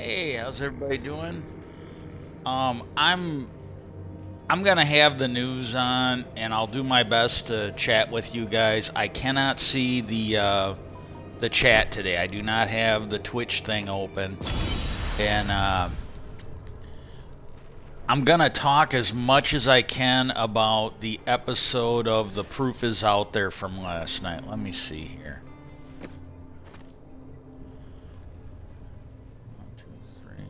Hey, how's everybody doing? I'm gonna have the news on, and I'll do my best to chat with you guys. I cannot see the chat today. I do not have the Twitch thing open, and I'm gonna talk as much as I can about the episode of The Proof Is Out There from last night. Let me see here. 1, 2, 3,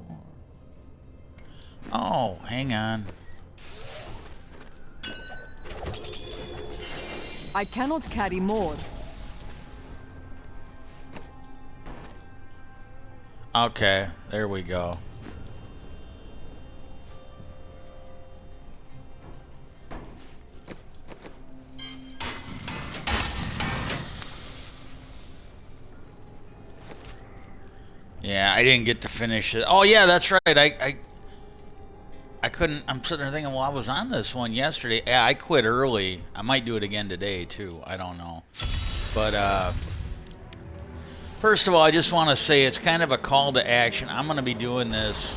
4. Oh, hang on. I cannot carry more. Okay, there we go. Yeah, I didn't get to finish it. Oh yeah, that's right. I couldn't. I'm sitting there thinking, well, I was on this one yesterday. Yeah, I quit early. I might do it again today too. I don't know. But first of all, I just want to say it's kind of a call to action. I'm going to be doing this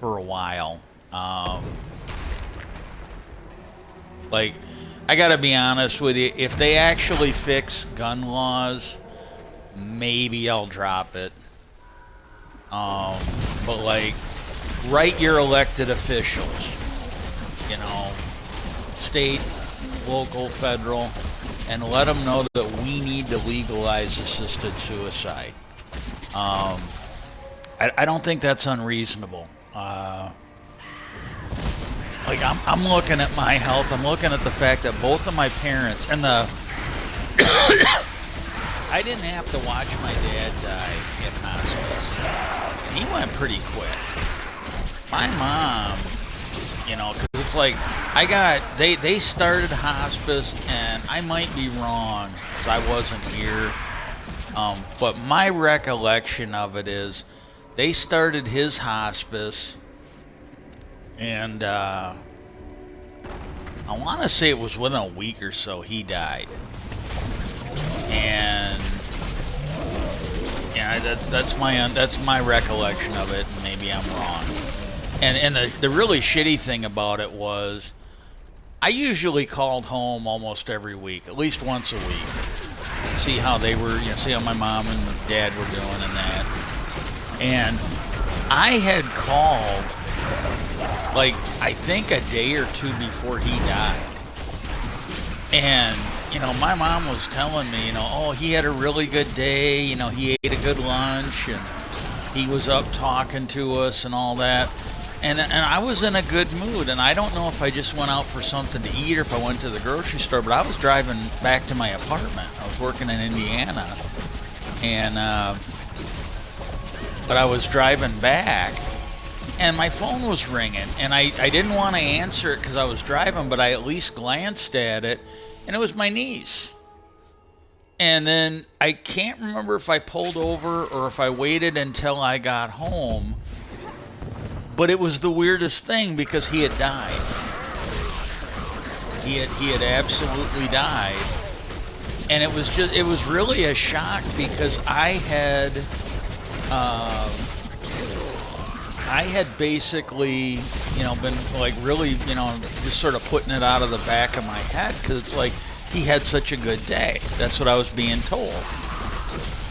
for a while. Like, I got to be honest with you. If they actually fix gun laws, maybe I'll drop it. But like, write your elected officials, you know, state, local, federal, and let them know that we need to legalize assisted suicide. I don't think that's unreasonable. Like, I'm looking at my health. I'm looking at the fact that both of my parents and the I didn't have to watch my dad die in hospice. He went pretty quick. My mom, you know, because it's like they started hospice, and I might be wrong because I wasn't here. But my recollection of it is they started his hospice, and I want to say it was within a week or so he died. And yeah, that's my recollection of it, and maybe I'm wrong. And the really shitty thing about it was, I usually called home almost every week, at least once a week, see how they were, you know, see how my mom and dad were doing and that. And I had called, like, I think a day or two before he died. And you know, my mom was telling me, you know, oh, he had a really good day, you know, he ate a good lunch, and he was up talking to us and all that. And I was in a good mood, and I don't know if I just went out for something to eat or if I went to the grocery store, but I was driving back to my apartment. I was working in Indiana, and but I was driving back, and my phone was ringing, and I didn't want to answer it because I was driving, but I at least glanced at it, and it was my niece. And then I can't remember if I pulled over or if I waited until I got home, but it was the weirdest thing because he had died. He had absolutely died. And it was really a shock because I had basically, you know, been like really, you know, just sort of putting it out of the back of my head because it's like he had such a good day. That's what I was being told.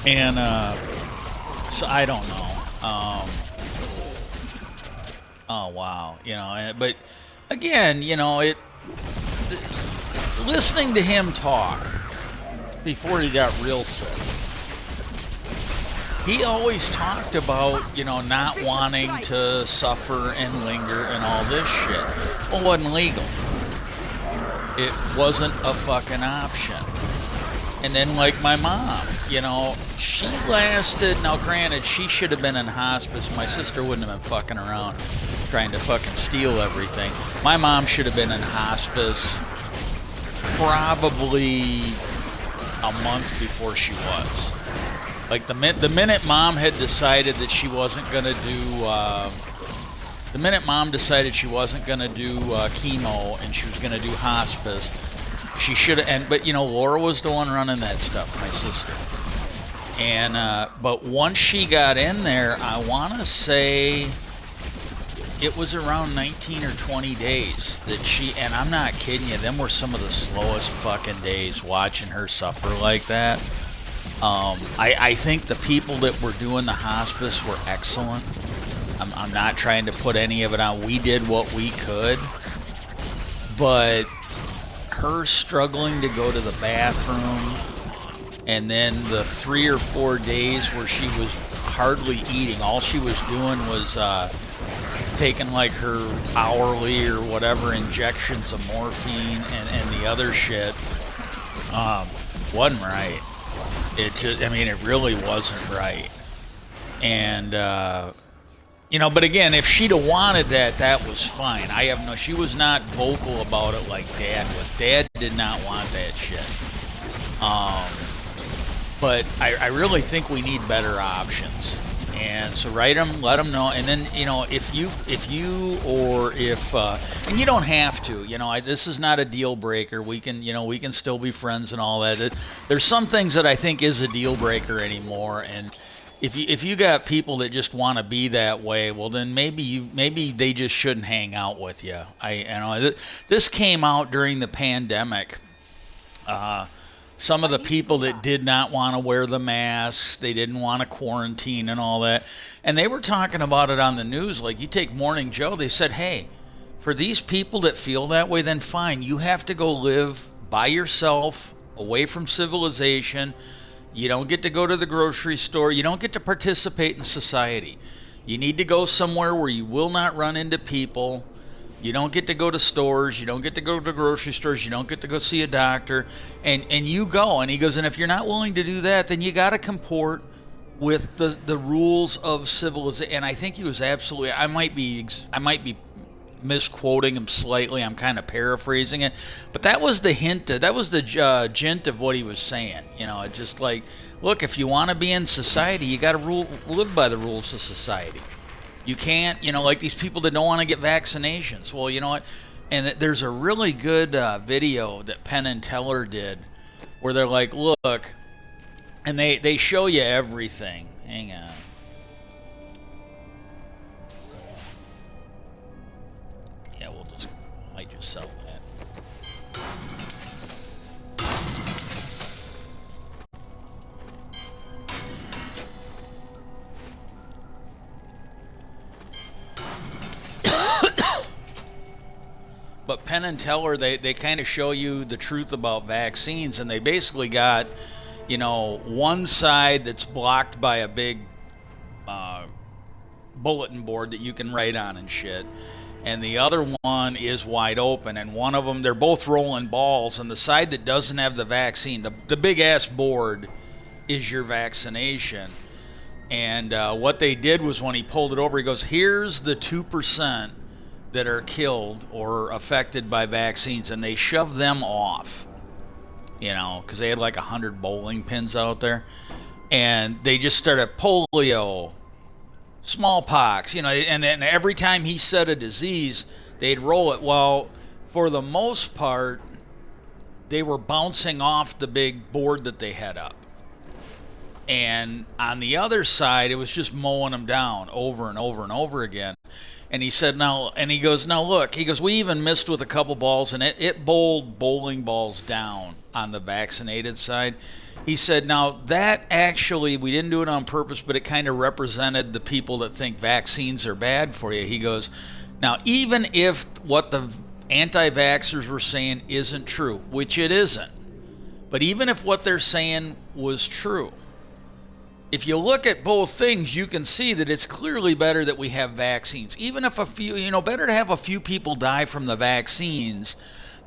And so I don't know. Oh wow, you know. But again, you know, listening to him talk before he got real sick. He always talked about, you know, not wanting to suffer and linger and all this shit. Well, it wasn't legal. It wasn't a fucking option. And then, like my mom, you know, she lasted, now granted, she should have been in hospice. My sister wouldn't have been fucking around trying to fucking steal everything. My mom should have been in hospice probably a month before she was. Like the minute mom had decided that she wasn't gonna do, the minute mom decided she wasn't gonna do chemo and she was gonna do hospice, she should have. But you know, Laura was the one running that stuff, my sister. And but once she got in there, I want to say it was around 19 or 20 days that she, and I'm not kidding you, them were some of the slowest fucking days watching her suffer like that. I think the people that were doing the hospice were excellent. I'm not trying to put any of it on. We did what we could. But her struggling to go to the bathroom, and then the 3 or 4 days where she was hardly eating. All she was doing was taking like her hourly or whatever injections of morphine and the other shit. Wasn't right. It just, I mean, it really wasn't right. And, you know, but again, if she'd have wanted that, that was fine. I have no, she was not vocal about it like Dad was. Dad did not want that shit. But I really think we need better options. And so write them, let them know, and then, you know, if you and you don't have to, you know, this is not a deal breaker. We can, you know, we can still be friends and all that. There's some things that I think is a deal breaker anymore, and if you got people that just want to be that way, well then maybe they just shouldn't hang out with you. You know, this came out during the pandemic. Some of the people that did not want to wear the masks, they didn't want to quarantine and all that. And they were talking about it on the news. Like, you take Morning Joe, they said, hey, for these people that feel that way, then fine. You have to go live by yourself, away from civilization. You don't get to go to the grocery store. You don't get to participate in society. You need to go somewhere where you will not run into people. You don't get to go to stores. You don't get to go to grocery stores. You don't get to go see a doctor. And you go. And he goes, and if you're not willing to do that, then you got to comport with the rules of civilization. And I think he was absolutely, I might be misquoting him slightly. I'm kind of paraphrasing it. But that was the hint, that was the gent of what he was saying. You know, it's just like, look, if you want to be in society, you got to live by the rules of society. You can't, you know, like these people that don't want to get vaccinations. Well, you know what? And there's a really good video that Penn and Teller did where they're like, look, and they show you everything. Hang on. Yeah, might just sell that. But Penn and Teller, they kind of show you the truth about vaccines, and they basically got, you know, one side that's blocked by a big bulletin board that you can write on and shit, and the other one is wide open, and one of them, they're both rolling balls, and the side that doesn't have the vaccine, the big-ass board, is your vaccination. And what they did was when he pulled it over, he goes, here's the 2% that are killed or affected by vaccines, and they shoved them off, you know, because they had like 100 bowling pins out there, and they just started polio, smallpox, you know, and then every time he said a disease, they'd roll it. Well, for the most part, they were bouncing off the big board that they had up. And on the other side, it was just mowing them down over and over and over again. And he said, he goes, look, he goes, we even missed with a couple balls, and it bowled bowling balls down on the vaccinated side. He said, now that actually, we didn't do it on purpose, but it kind of represented the people that think vaccines are bad for you. He goes, now, even if what the anti-vaxxers were saying isn't true, which it isn't, but even if what they're saying was true, if you look at both things, you can see that it's clearly better that we have vaccines. Even if a few, you know, better to have a few people die from the vaccines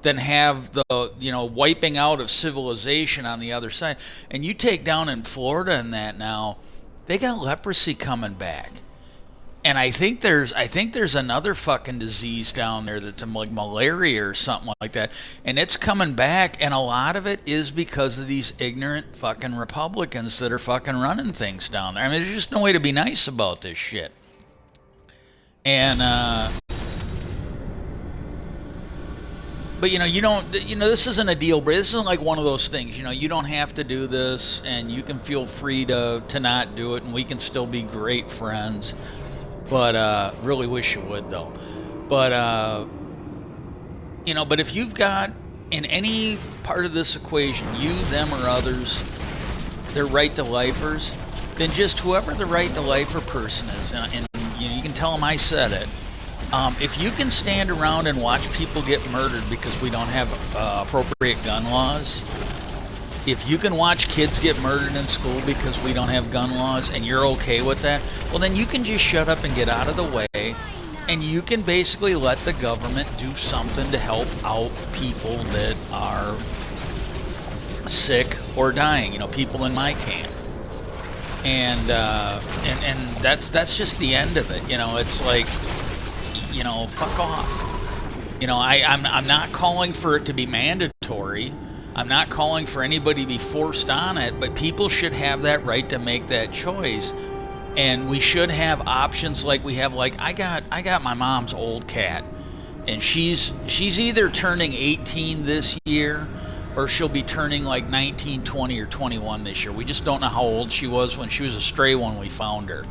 than have the, you know, wiping out of civilization on the other side. And you take down in Florida and that now, they got leprosy coming back. And I think there's another fucking disease down there that's like malaria or something like that. And it's coming back, and a lot of it is because of these ignorant fucking Republicans that are fucking running things down there. I mean, there's just no way to be nice about this shit. And, but but you don't, this isn't a deal, but this isn't like one of those things, you don't have to do this, and you can feel free to not do it, and we can still be great friends. But really wish you would though. But but if you've got in any part of this equation, you, them, or others, they're right to lifers, then just whoever the right to lifer person is, and you can tell them I said it. If you can stand around and watch people get murdered because we don't have appropriate gun laws, if you can watch kids get murdered in school because we don't have gun laws and you're okay with that, well then you can just shut up and get out of the way, and you can basically let the government do something to help out people that are sick or dying, people in my camp. And that's just the end of it. It's like, fuck off. I'm not calling for it to be mandatory. I'm not calling for anybody to be forced on it, but people should have that right to make that choice. And we should have options like we have. Like I got my mom's old cat, and she's either turning 18 this year, or she'll be turning like 19, 20, or 21 this year. We just don't know how old she was when she was a stray when we found her.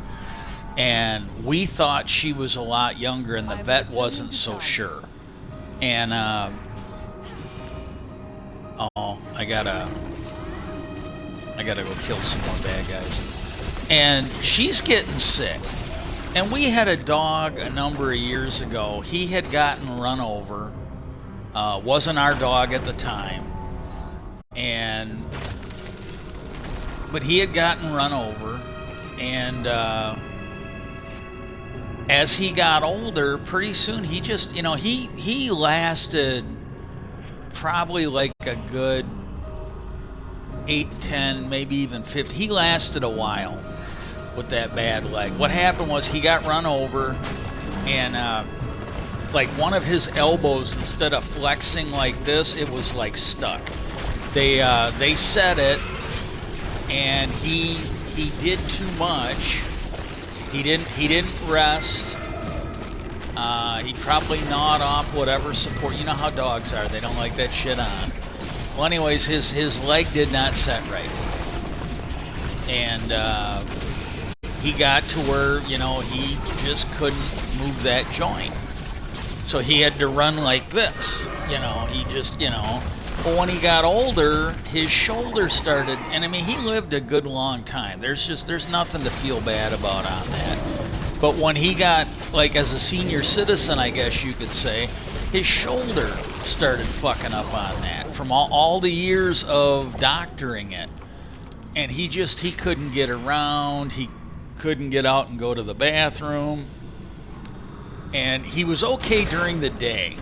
And we thought she was a lot younger, and the vet wasn't so sure. And I gotta go kill some more bad guys. And she's getting sick. And we had a dog a number of years ago. He had gotten run over. Wasn't our dog at the time. But he had gotten run over, and as he got older, pretty soon he just, he lasted probably like a good 8, 10, maybe even 50. He lasted a while with that bad leg. What happened was he got run over, and like one of his elbows, instead of flexing like this, it was like stuck. They said it, and he did too much. He didn't rest. He probably gnawed off whatever support. You know how dogs are; they don't like that shit on. Well, anyways, his leg did not set right, and he got to where he just couldn't move that joint. So he had to run like this. He just But when he got older, his shoulder started, and I mean, he lived a good long time. There's nothing to feel bad about on that. But when he got, like, as a senior citizen, I guess you could say, his shoulder started fucking up on that from all the years of doctoring it. And he couldn't get around. He couldn't get out and go to the bathroom. And he was okay during the day.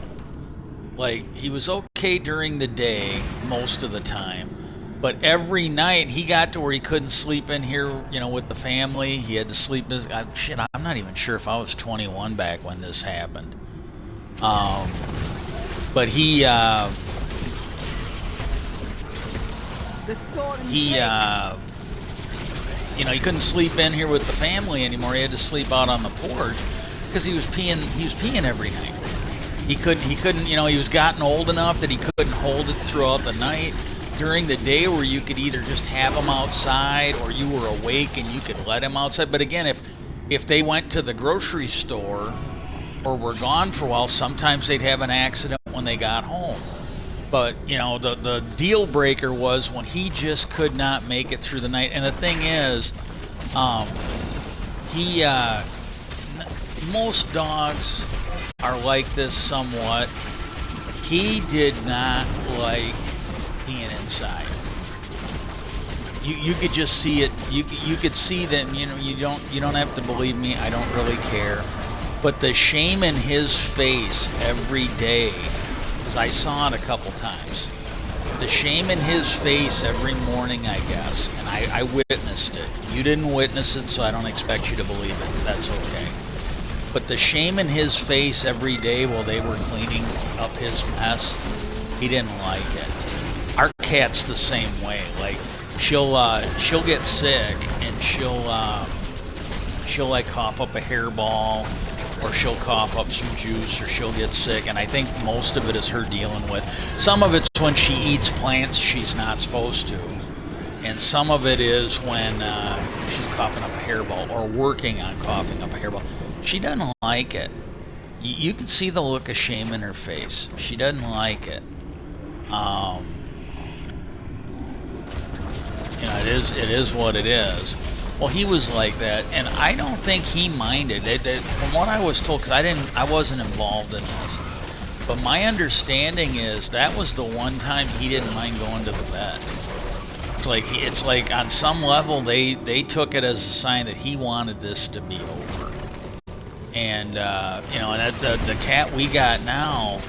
Like, he was okay during the day most of the time. But every night, he got to where he couldn't sleep in here, with the family. He had to sleep in his... Shit, I'm not even sure if I was 21 back when this happened. But he couldn't sleep in here with the family anymore. He had to sleep out on the porch because he was peeing every night. He couldn't, he was gotten old enough that he couldn't hold it throughout the night. During the day, where you could either just have him outside or you were awake and you could let him outside. But again, if they went to the grocery store or were gone for a while, sometimes they'd have an accident when they got home. But, the deal breaker was when he just could not make it through the night. And the thing is, most dogs are like this somewhat. He did not like being inside. You could just see it. You could see them. You don't have to believe me. I don't really care. But the shame in his face every day, because I saw it a couple times. The shame in his face every morning, I guess, and I witnessed it. You didn't witness it, so I don't expect you to believe it. That's okay. But the shame in his face every day while they were cleaning up his mess, he didn't like it. Our cat's the same way. Like, she'll get sick and she'll like cough up a hairball, or she'll cough up some juice, or she'll get sick. And I think most of it is her dealing with. Some of it's when she eats plants she's not supposed to, and some of it is when she's coughing up a hairball or working on coughing up a hairball. She doesn't like it. You can see the look of shame in her face. She doesn't like it. You know, it is what it is. Well, he was like that, and I don't think he minded. From what I was told, because I wasn't involved in this, but my understanding is that was the one time he didn't mind going to the vet. It's like on some level they took it as a sign that he wanted this to be over. And you know, and the cat we got now,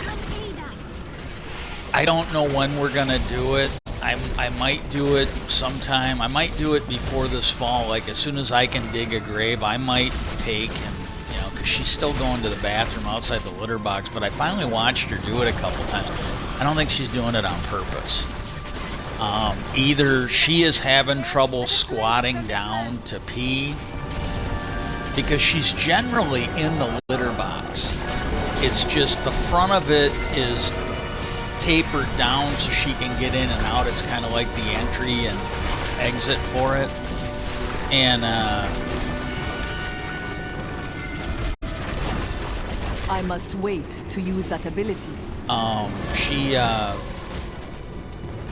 I don't know when we're gonna do it. I might do it sometime. I might do it before this fall. Like as soon as I can dig a grave, I might take and, you know, because she's still going to the bathroom outside the litter box. But I finally watched her do it a couple times. I don't think she's doing it on purpose. Either she is having trouble squatting down to pee, because she's generally in the litter box. It's just the front of it is tapered down so she can get in and out. It's kind of like the entry and exit for it. And I must wait to use that ability.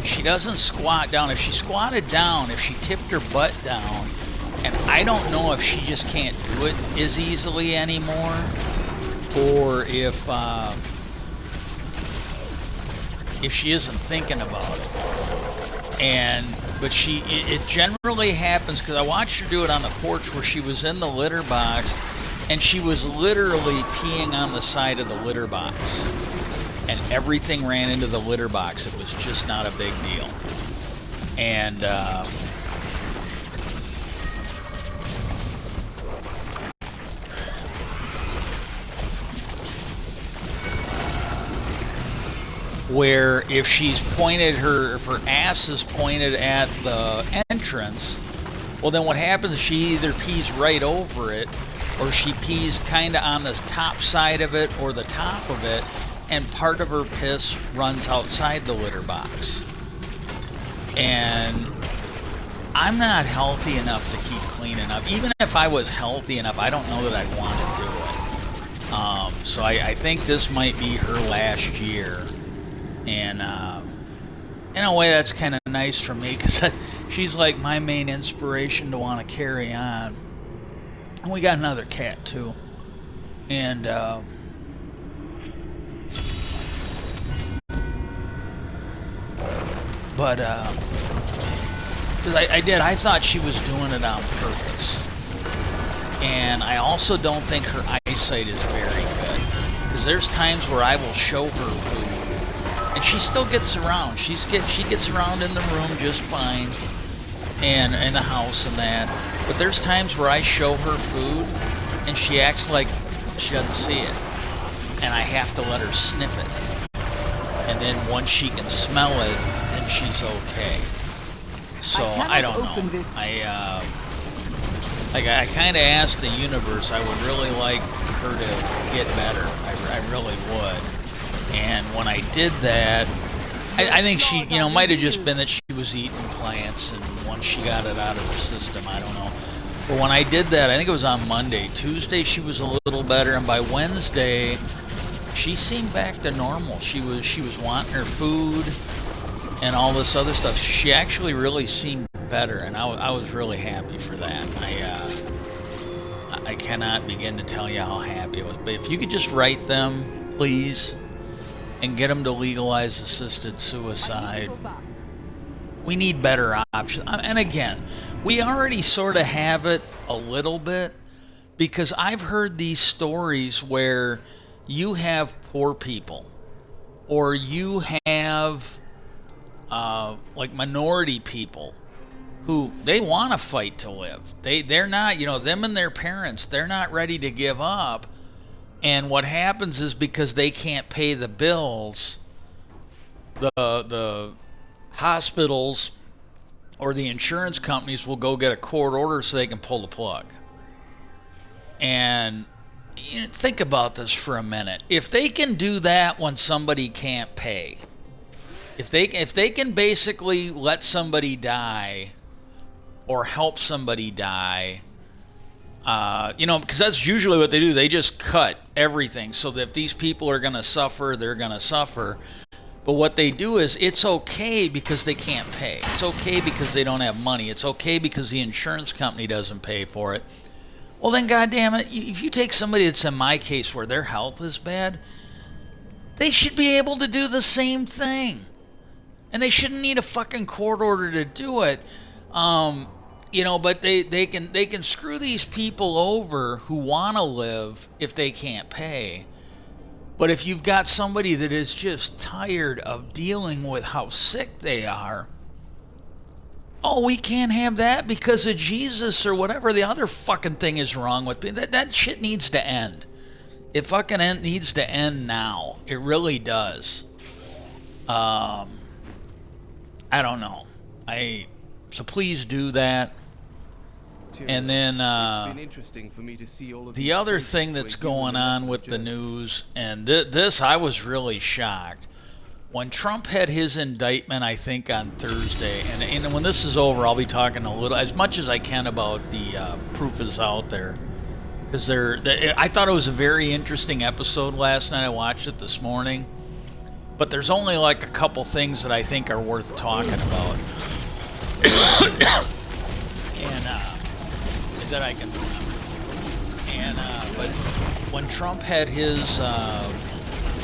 She doesn't squat down. If she squatted down, if she tipped her butt down, and I don't know if she just can't do it as easily anymore, or if she isn't thinking about it. But it generally happens, because I watched her do it on the porch where she was in the litter box, and she was literally peeing on the side of the litter box, and everything ran into the litter box. It was just not a big deal. And where if she's pointed if her ass is pointed at the entrance, well, then what happens, she either pees right over it, or she pees kind of on the top side of it or the top of it, and part of her piss runs outside the litter box. And I'm not healthy enough to keep cleaning up. Even if I was healthy enough, I don't know that I'd want to do it. So I think this might be her last year. And in a way, that's kind of nice for me, because she's like my main inspiration to want to carry on. And we got another cat too. And but I thought she was doing it on purpose. And I also don't think her eyesight is very good, because there's times where I will show her food, and she still gets around. She gets around in the room just fine, and in the house and that. But there's times where I show her food, and she acts like she doesn't see it, and I have to let her sniff it. And then once she can smell it, then she's okay. So I don't know. I kind of asked the universe. I would really like her to get better. I really would. And when I did that, I think she, might have just been that she was eating plants, and once she got it out of her system, I don't know. But when I did that, I think it was on Monday. Tuesday she was a little better, and by Wednesday she seemed back to normal. She was wanting her food and all this other stuff. She actually really seemed better, and I was really happy for that. I cannot begin to tell you how happy I was. But if you could just write them, please, and get them to legalize assisted suicide. We need better options. And again, we already sort of have it a little bit, because I've heard these stories where you have poor people, or you have like minority people who they want to fight to live. They're not, them and their parents, they're not ready to give up. And what happens is, because they can't pay the bills, the hospitals or the insurance companies will go get a court order so they can pull the plug. And think about this for a minute. If they can do that when somebody can't pay, if they can basically let somebody die or help somebody die, because that's usually what they do. They just cut everything so that if these people are going to suffer, they're going to suffer. But what they do is, it's okay because they can't pay. It's okay because they don't have money. It's okay because the insurance company doesn't pay for it. Well, then, goddamn it, if you take somebody that's in my case where their health is bad, they should be able to do the same thing. And they shouldn't need a fucking court order to do it. But they can screw these people over who want to live if they can't pay. But if you've got somebody that is just tired of dealing with how sick they are, oh, we can't have that because of Jesus or whatever the other fucking thing is wrong with me. That shit needs to end. It fucking needs to end now. It really does. I don't know. So please do that. And then it's been interesting for me to see all of the other thing that's going on with the news, and this I was really shocked. When Trump had his indictment, I think on Thursday, and when this is over, I'll be talking a little, as much as I can, about the proof is out there. Because I thought it was a very interesting episode last night. I watched it this morning. But there's only like a couple things that I think are worth talking about. And that I can remember. And but when Trump had his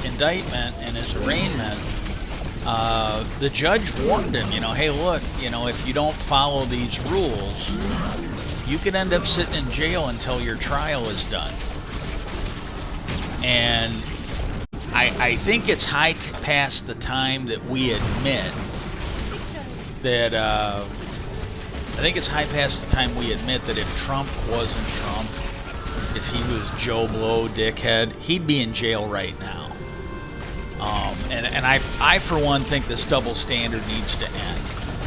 indictment and his arraignment, the judge warned him, hey, look, if you don't follow these rules, you could end up sitting in jail until your trial is done. And I think it's past the time that we admit that if Trump wasn't Trump, if he was Joe Blow dickhead, he'd be in jail right now. And I for one think this double standard needs to end.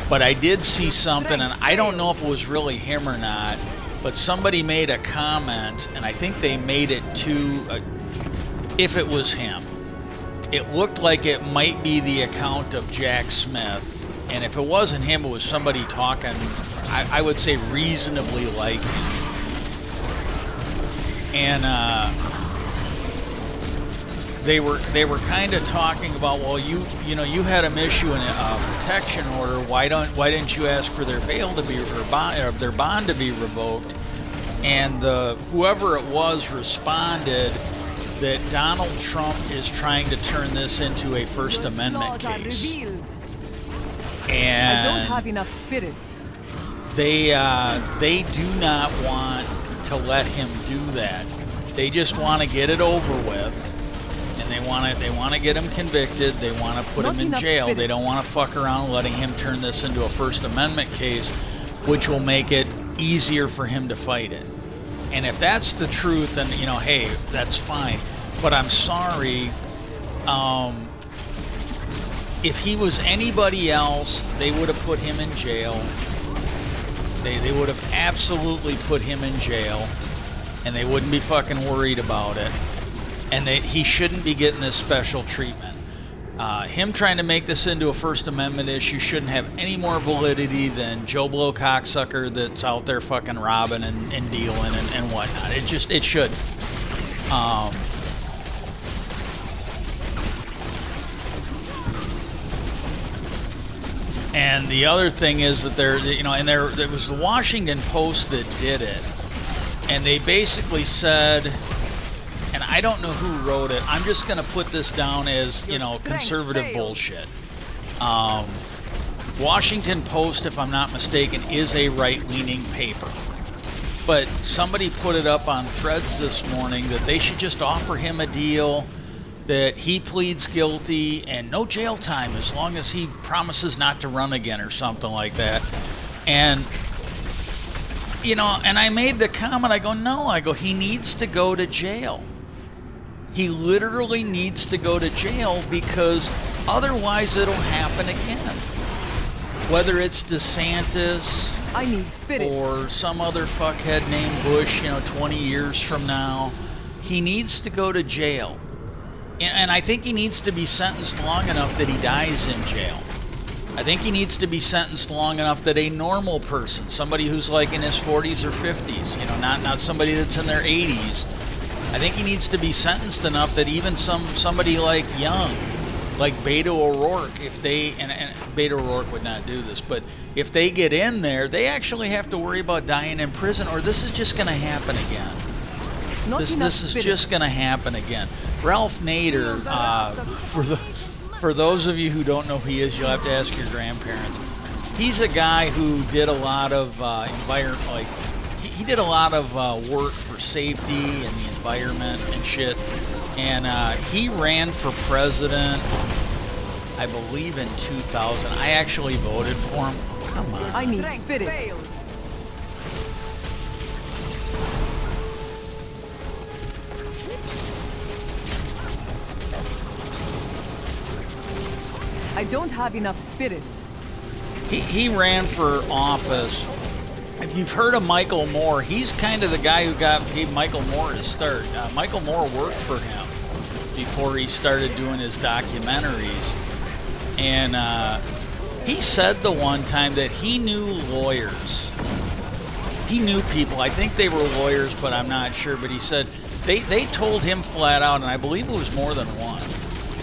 But I did see something, and I don't know if it was really him or not, but somebody made a comment, and I think they made it to, if it was him, it looked like it might be the account of Jack Smith. And if it wasn't him, it was somebody talking, I would say, reasonably like him. And they were kind of talking about, well, you had them issue a protection order. Why didn't you ask for their bail to be or their bond to be revoked? And whoever it was responded that Donald Trump is trying to turn this into a First Amendment case. And I don't have enough spirit. They do not want to let him do that. They just want to get it over with, and they want to get him convicted. They want to put him in jail. Spirit. They don't want to fuck around letting him turn this into a First Amendment case, which will make it easier for him to fight it. And if that's the truth, then hey, that's fine. But I'm sorry. If he was anybody else, they would have put him in jail. They would have absolutely put him in jail, and they wouldn't be fucking worried about it. And he shouldn't be getting this special treatment. Him trying to make this into a First Amendment issue shouldn't have any more validity than Joe Blow cocksucker that's out there fucking robbing and dealing and whatnot. It should. And the other thing is that there was the Washington Post that did it, and they basically said, and I don't know who wrote it. I'm just going to put this down as conservative bullshit. Washington Post, if I'm not mistaken, is a right-leaning paper, but somebody put it up on Threads this morning that they should just offer him a deal. That he pleads guilty and no jail time as long as he promises not to run again or something like that. And and I made the comment, I go, he needs to go to jail. He literally needs to go to jail because otherwise it'll happen again. Whether it's DeSantis I need spirit. or some other fuckhead named Bush, 20 years from now. he needs to go to jail. And I think he needs to be sentenced long enough that he dies in jail. I think he needs to be sentenced long enough that a normal person, somebody who's like in his 40s or 50s, you know, not somebody that's in their 80s, I think he needs to be sentenced enough that even somebody like Young, like Beto O'Rourke, if they, and Beto O'Rourke would not do this, but if they get in there, they actually have to worry about dying in prison, or this is just going to happen again. This is just going to happen again. Ralph Nader, for those of you who don't know who he is, you'll have to ask your grandparents. He's a guy who did a lot of he did a lot of work for safety and the environment and shit. And he ran for president, I believe, in 2000. I actually voted for him. Come on. I need spirit. I don't have enough spirit. He ran for office. If you've heard of Michael Moore, he's kind of the guy who gave Michael Moore his start. Michael Moore worked for him before he started doing his documentaries. And he said the one time that he knew lawyers. He knew people. I think they were lawyers, but I'm not sure. But he said they told him flat out, and I believe it was more than one.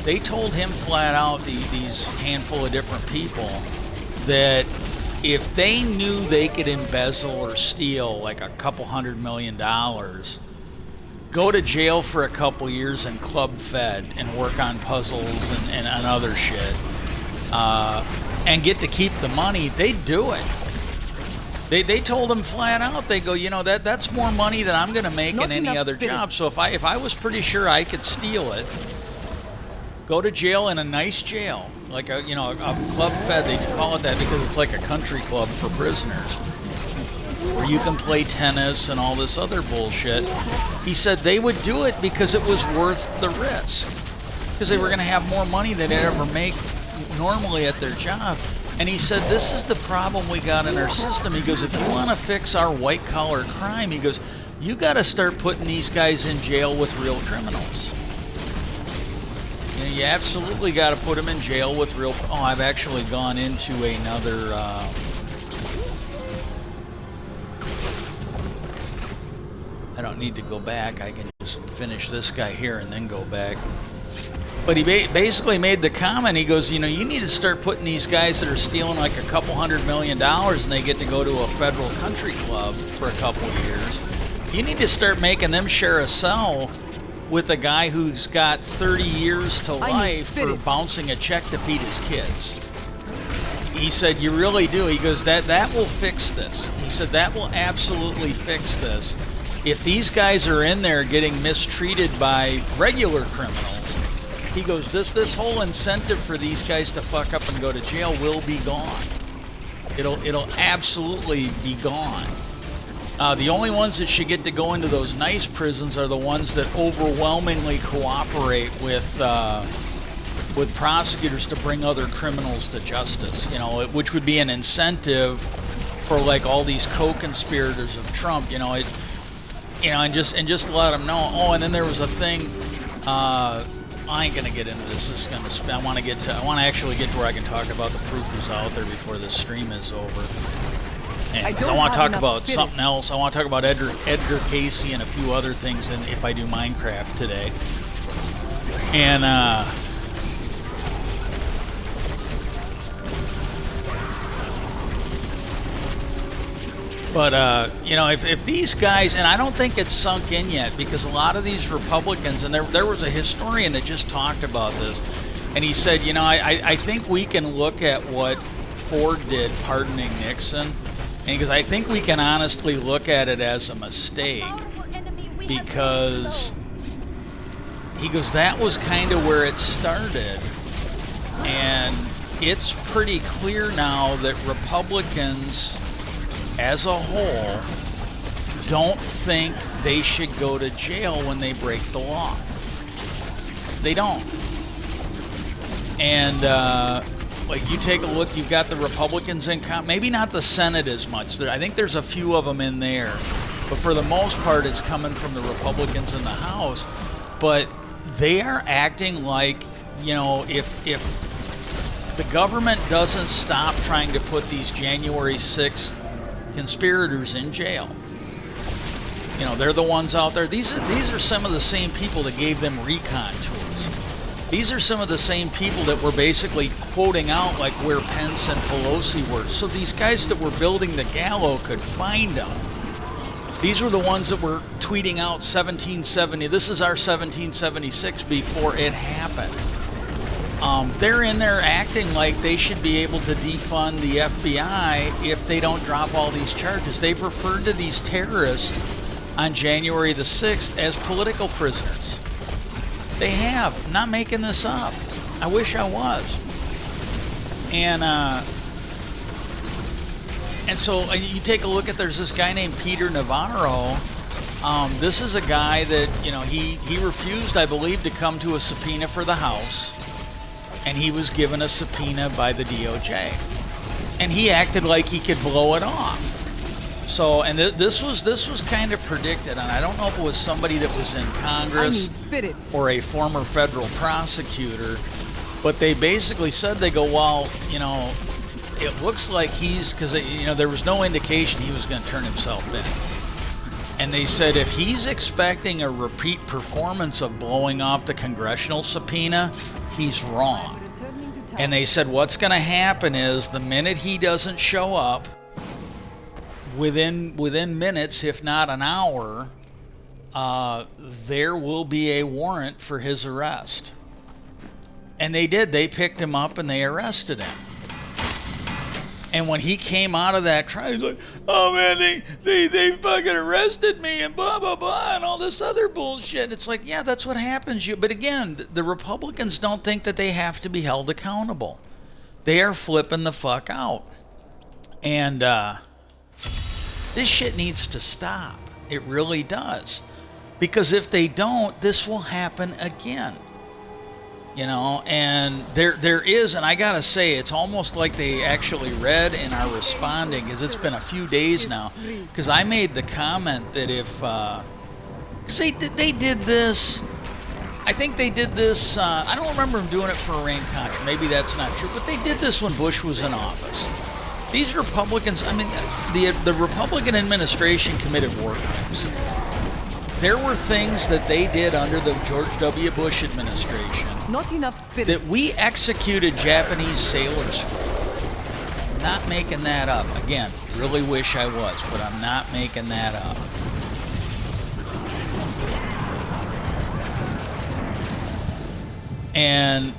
They told him flat out, these handful of different people, that if they knew they could embezzle or steal like a couple $100 million, go to jail for a couple years and club fed and work on puzzles and other shit, and get to keep the money, they'd do it. They told him flat out, they go, you know, that's more money than I'm going to make in any other job. So if I was pretty sure I could steal it, go to jail in a nice jail, like a club fed. They call it that because it's like a country club for prisoners, where you can play tennis and all this other bullshit. He said they would do it because it was worth the risk, because they were going to have more money than they'd ever make normally at their job. And he said, this is the problem we got in our system. He goes, if you want to fix our white collar crime, he goes, you got to start putting these guys in jail with real criminals. You absolutely got to put them in jail with real... Oh, I've actually gone into another... I don't need to go back. I can just finish this guy here and then go back. But he basically made the comment. He goes, you know, you need to start putting these guys that are stealing like a couple $100 million and they get to go to a federal country club for a couple years. You need to start making them share a cell with a guy who's got 30 years to life for bouncing a check to feed his kids. He said, you really do. He goes, that will fix this. He said, that will absolutely fix this. If these guys are in there getting mistreated by regular criminals, he goes, this whole incentive for these guys to fuck up and go to jail will be gone. It'll absolutely be gone. The only ones that should get to go into those nice prisons are the ones that overwhelmingly cooperate with prosecutors to bring other criminals to justice. You know, which would be an incentive for like all these co-conspirators of Trump. You know, and just to let them know. Oh, and then there was a thing. I ain't gonna get into this. This is gonna. I want to actually get to where I can talk about the proof who's out there before this stream is over. I want to talk about something else. I want to talk about Edgar Casey and a few other things if I do Minecraft today. And you know, if these guys, and I don't think it's sunk in yet, because a lot of these Republicans, and there was a historian that just talked about this, and he said, you know, I think we can look at what Ford did pardoning Nixon. And he goes, I think we can honestly look at it as a mistake, because he goes, that was kind of where it started. And it's pretty clear now that Republicans as a whole don't think they should go to jail when they break the law. They don't. And like, you take a look, you've got the Republicans in, maybe not the Senate as much. I think there's a few of them in there but for the most part, it's coming from the Republicans in the House. But they are acting like, you know, if the government doesn't stop trying to put these January 6th conspirators in jail, you know, they're the ones out there. These are some of the same people that gave them recon tools. These are some of the same people that were basically quoting out like where Pence and Pelosi were, so these guys that were building the Gallo could find them. These were the ones that were tweeting out 1770. This is our 1776 before it happened. They're in there acting like they should be able to defund the FBI if they don't drop all these charges. They've referred to these terrorists on January the 6th as political prisoners. They have. I'm not making this up. I wish I was. And so you take a look at, there's this guy named Peter Navarro. This is a guy that, you know, he refused, I believe, to come to a subpoena for the House. And he was given a subpoena by the DOJ. And he acted like he could blow it off. So, and this was kind of predicted, and I don't know if it was somebody that was in Congress or a former federal prosecutor, but they basically said, they go, well, you know, it looks like because, you know, there was no indication he was going to turn himself in. And they said if he's expecting a repeat performance of blowing off the congressional subpoena, he's wrong. And they said what's going to happen is the minute he doesn't show up, within minutes, if not an hour, there will be a warrant for his arrest. And they did. They picked him up and they arrested him. And when he came out of that trial, he's like, oh man, they fucking arrested me and blah, blah, blah, and all this other bullshit. It's like, yeah, that's what happens. But again, the Republicans don't think that they have to be held accountable. They are flipping the fuck out. And this shit needs to stop. It really does. Because if they don't, this will happen again. You know, and there is, and I gotta say, it's almost like they actually read and are responding, because it's been a few days now. Because I made the comment that if, because they did this, I think they did this, I don't remember them doing it for Iran-Contra, maybe that's not true, but they did this when Bush was in office. These Republicans, I mean, the Republican administration committed war crimes. There were things that they did under the George W. Bush administration. Not enough spirit. That we executed Japanese sailors for. I'm not making that up. Again, really wish I was, but I'm not making that up. And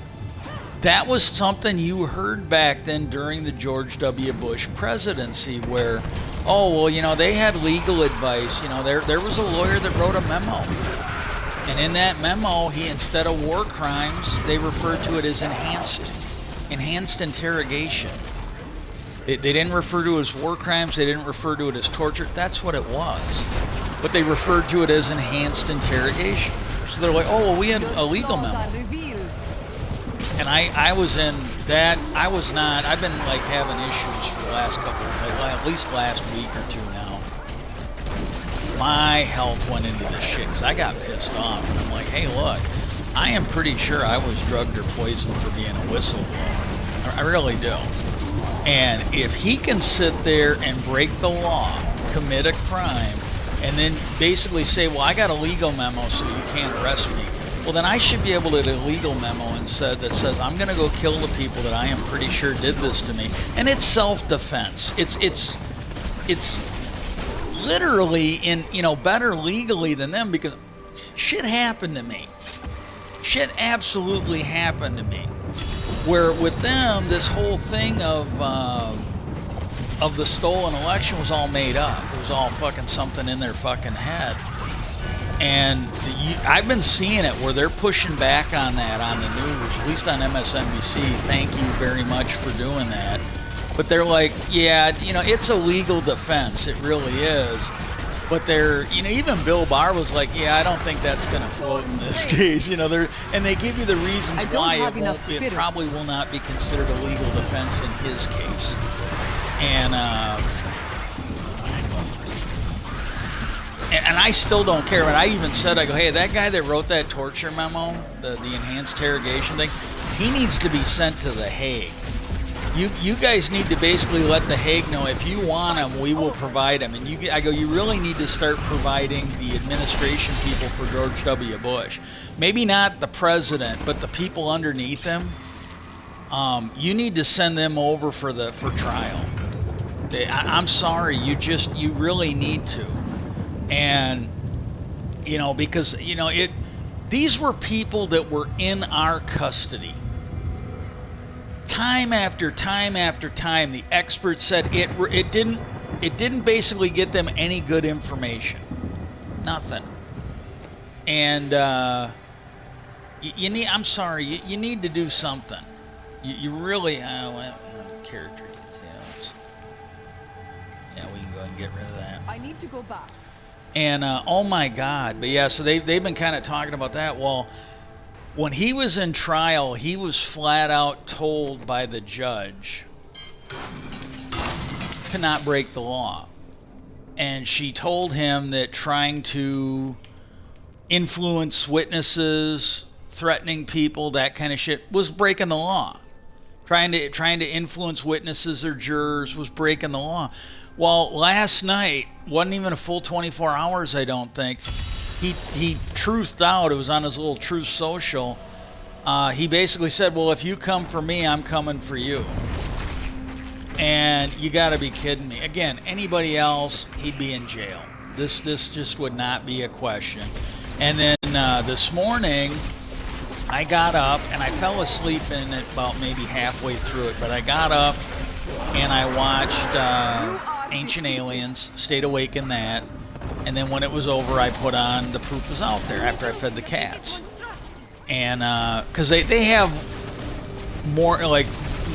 that was something you heard back then during the George W. Bush presidency where, oh, well, you know, they had legal advice. You know, there was a lawyer that wrote a memo. And in that memo, he, instead of war crimes, they referred to it as enhanced interrogation. They didn't refer to it as war crimes. They didn't refer to it as torture. That's what it was. But they referred to it as enhanced interrogation. So they're like, oh, well, we had a legal memo. And I was in that. I was not. I've been like having issues for the last couple of, at least last week or two now. My health went into this shit because I got pissed off. And I'm like, hey, look, I am pretty sure I was drugged or poisoned for being a whistleblower. I really do. And if he can sit there and break the law, commit a crime, and then basically say, well, I got a legal memo so you can't arrest me. Well, then I should be able to get a legal memo that says I'm going to go kill the people that I am pretty sure did this to me. And it's self-defense. It's literally in, you know, better legally than them because shit happened to me. Shit absolutely happened to me. Where with them, this whole thing of the stolen election was all made up. It was all fucking something in their fucking head. And I've been seeing it where they're pushing back on that on the news, at least on MSNBC. Thank you very much for doing that. But they're like, yeah, you know, it's a legal defense. It really is. But they're, you know, even Bill Barr was like, yeah, I don't think that's going to float in this case. You know, and they give you the reasons why it probably will not be considered a legal defense in his case. And and I still don't care. And I even said, I go, hey, that guy that wrote that torture memo, the enhanced interrogation thing, he needs to be sent to The Hague. You guys need to basically let The Hague know if you want him, we will provide him. And I go, you really need to start providing the administration people for George W. Bush. Maybe not the president, but the people underneath him. You need to send them over for trial. I'm sorry, you really need to. And you know, because you know these were people that were in our custody. Time after time after time, the experts said it didn't basically get them any good information, nothing. And you need, I'm sorry, you need to do something. You really character details. Yeah, we can go ahead and get rid of that. I need to go back. And oh my God, but yeah, so they've been kind of talking about that. Well, when he was in trial, he was flat out told by the judge to not break the law. And she told him that trying to influence witnesses, threatening people, that kind of shit was breaking the law. Trying to influence witnesses or jurors was breaking the law. Well, last night, wasn't even a full 24 hours, I don't think. He truthed out. It was on his little Truth Social. He basically said, well, if you come for me, I'm coming for you. And you got to be kidding me. Again, anybody else, he'd be in jail. This just would not be a question. And then this morning, I got up, and I fell asleep in it about maybe halfway through it. But I got up, and I watched Ancient Aliens, stayed awake in that. And then when it was over, I put on The Proof Is Out There after I fed the cats. And because they have more like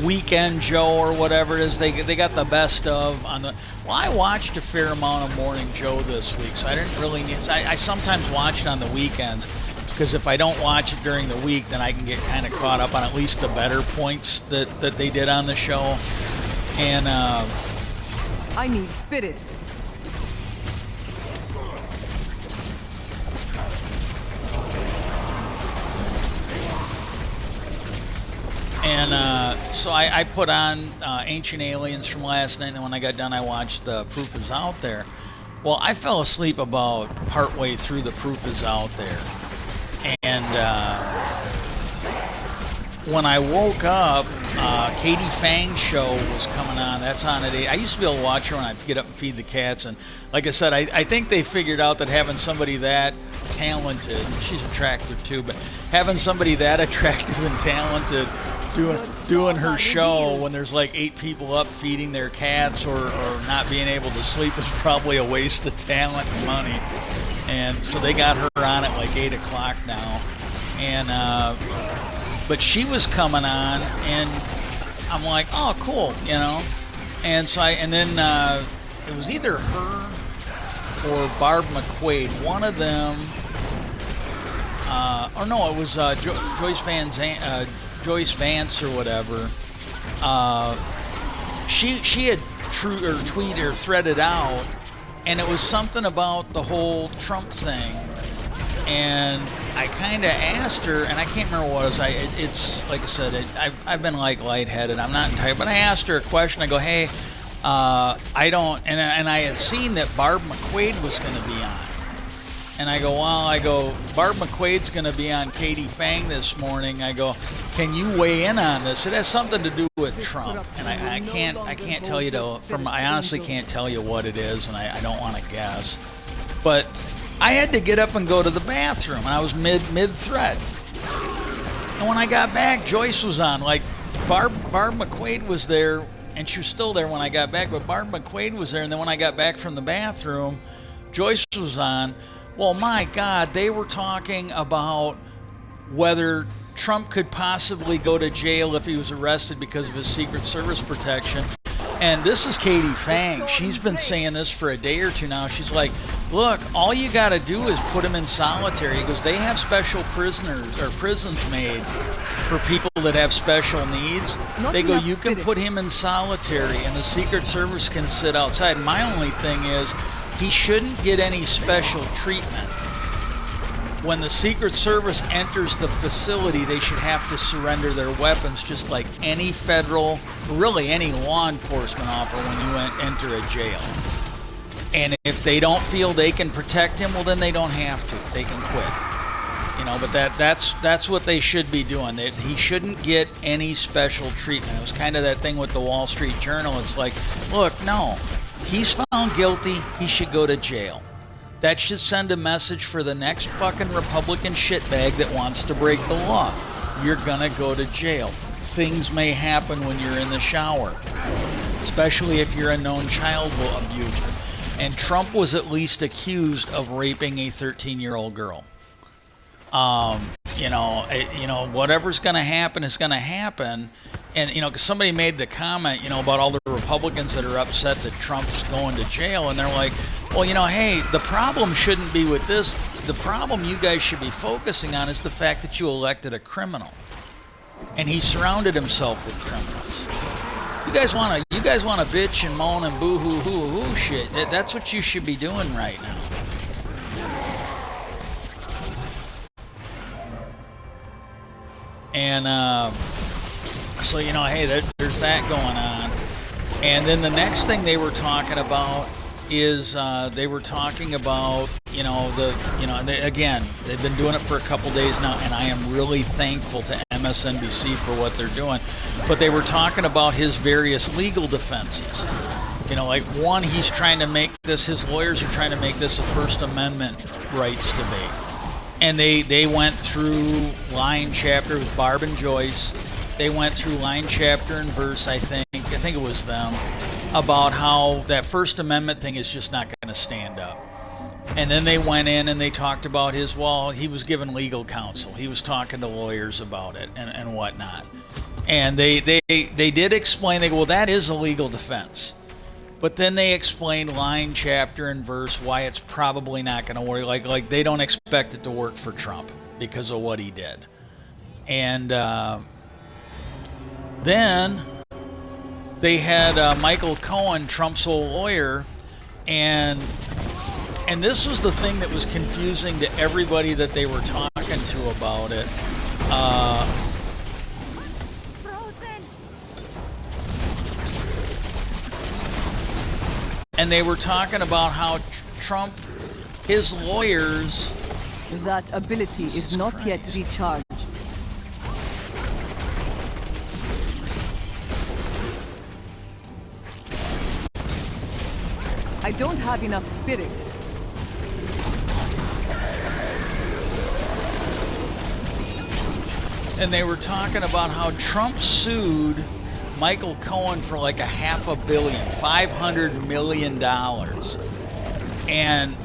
Weekend Joe or whatever it is, they got the best of on the. Well, I watched a fair amount of Morning Joe this week, so I didn't really need. I sometimes watch it on the weekends because if I don't watch it during the week, then I can get kind of caught up on at least the better points that they did on the show. And I need spirit. And so I put on Ancient Aliens from last night, and when I got done, I watched Proof Is Out There. Well, I fell asleep about partway through the Proof Is Out There. And when I woke up, Katie Fang's show was coming on. That's on at 8. I used to be able to watch her when I get up and feed the cats. And like I said, I think they figured out that having somebody that talented, she's attractive too, but having somebody that attractive and talented doing her show when there's like 8 people up feeding their cats or not being able to sleep is probably a waste of talent and money. And so they got her on at like 8 o'clock now. And but she was coming on, and I'm like, oh, cool, you know. And so then it was either her or Barb McQuaid, one of them. Or no, it was Joyce Vance or whatever. She had tweeted or threaded out, and it was something about the whole Trump thing. And I kind of asked her, and I can't remember what it was. It's like I said, I've been like lightheaded. I'm not tired, but I asked her a question. I go, hey, I don't, and I had seen that Barb McQuaid was going to be on. And I go, well, Barb McQuaid's going to be on Katie Fang this morning. I go, can you weigh in on this? It has something to do with Trump, and I can't tell you I honestly can't tell you what it is, and I don't want to guess. But I had to get up and go to the bathroom, and I was mid-thread. And when I got back, Joyce was on. Like Barb McQuaid was there, and she was still there when I got back. But Barb McQuaid was there, and then when I got back from the bathroom, Joyce was on. Well, my God, they were talking about whether Trump could possibly go to jail if he was arrested because of his Secret Service protection. And this is Katie Fang. She's been saying this for a day or two now. She's like, look, all you got to do is put him in solitary. He goes, they have special prisons made for people that have special needs. They go, you can put him in solitary, and the Secret Service can sit outside. My only thing is, he shouldn't get any special treatment. When the Secret Service enters the facility, they should have to surrender their weapons just like any federal, really any law enforcement officer when you enter a jail. And if they don't feel they can protect him, well then they don't have to. They can quit. You know, but that's what they should be doing. He shouldn't get any special treatment. It was kind of that thing with the Wall Street Journal. It's like, look, no, he's found guilty. He should go to jail. That should send a message for the next fucking Republican shitbag that wants to break the law. You're gonna go to jail. Things may happen when you're in the shower, especially if you're a known child abuser. And Trump was at least accused of raping a 13-year-old girl. You know, whatever's going to happen is going to happen. And, you know, because somebody made the comment, you know, about all the Republicans that are upset that Trump's going to jail. And they're like, well, you know, hey, the problem shouldn't be with this. The problem you guys should be focusing on is the fact that you elected a criminal. And he surrounded himself with criminals. You guys want to bitch and moan and boo hoo hoo hoo shit. That's what you should be doing right now. And so, you know, hey, there's that going on. And then the next thing they were talking about is they were talking about, again, they've been doing it for a couple days now, and I am really thankful to MSNBC for what they're doing. But they were talking about his various legal defenses. You know, like one, he's trying to make this, his lawyers are trying to make this a First Amendment rights debate. And they went through line chapter with Barb and Joyce. They went through line chapter and verse, I think it was them, about how that First Amendment thing is just not going to stand up. And then they went in and they talked about he was given legal counsel. He was talking to lawyers about it and whatnot. And they did explain, they go, well, that is a legal defense. But then they explained line, chapter, and verse why it's probably not going to work. Like they don't expect it to work for Trump because of what he did. And then they had Michael Cohen, Trump's old lawyer, and this was the thing that was confusing to everybody that they were talking to about it. And they were talking about how Trump, his lawyers... That ability is not yet recharged. I don't have enough spirit. And they were talking about how Trump sued Michael Cohen for like $500 million, $500 million. And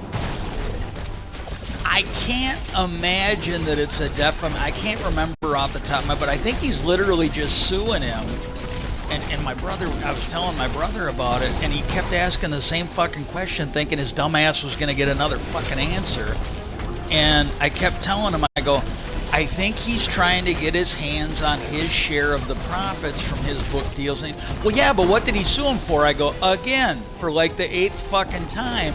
I can't imagine that it's a defamation. I can't remember off the top of my head, but I think he's literally just suing him. And my brother, I was telling my brother about it, and he kept asking the same fucking question, thinking his dumb ass was going to get another fucking answer. And I kept telling him, I go, I think he's trying to get his hands on his share of the profits from his book deals. And well, yeah, but what did he sue him for? I go, again, for like the 8th fucking time.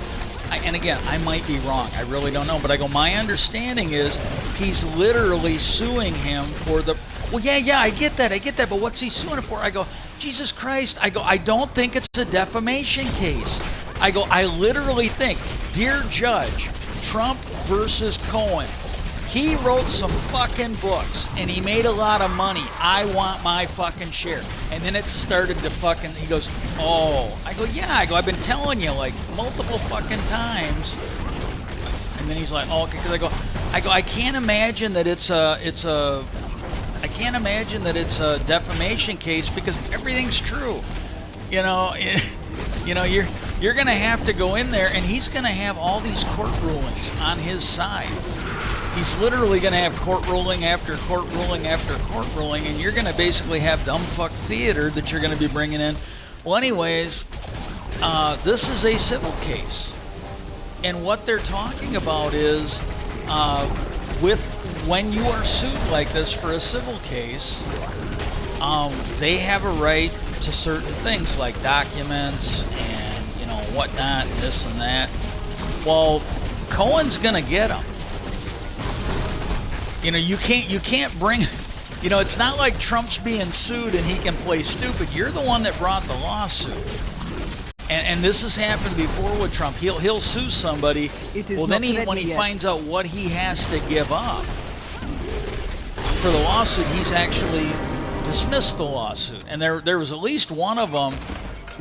And again, I might be wrong. I really don't know. But I go, my understanding is he's literally suing him for the... Well, yeah, I get that. But what's he suing him for? I go, Jesus Christ. I go, I don't think it's a defamation case. I go, I literally think, dear judge, Trump versus Cohen, he wrote some fucking books and he made a lot of money. I want my fucking share. And then it started to fucking, he goes, oh. I go, yeah. I go, I've been telling you like multiple fucking times. And then he's like, oh, okay. Because I go, I can't imagine that it's a defamation case because everything's true. You know, you're gonna have to go in there, and he's gonna have all these court rulings on his side. He's literally gonna have court ruling after court ruling after court ruling, and you're gonna basically have dumb fuck theater that you're gonna be bringing in. Well, anyways, this is a civil case, and what they're talking about is when you are sued like this for a civil case, they have a right to certain things like documents and whatnot, and this and that. Well, Cohen's gonna get him. You know, you can't bring. You know, it's not like Trump's being sued and he can play stupid. You're the one that brought the lawsuit. And this has happened before with Trump. He'll sue somebody. Well, then when he finds out what he has to give up for the lawsuit, he's actually dismissed the lawsuit. And there was at least one of them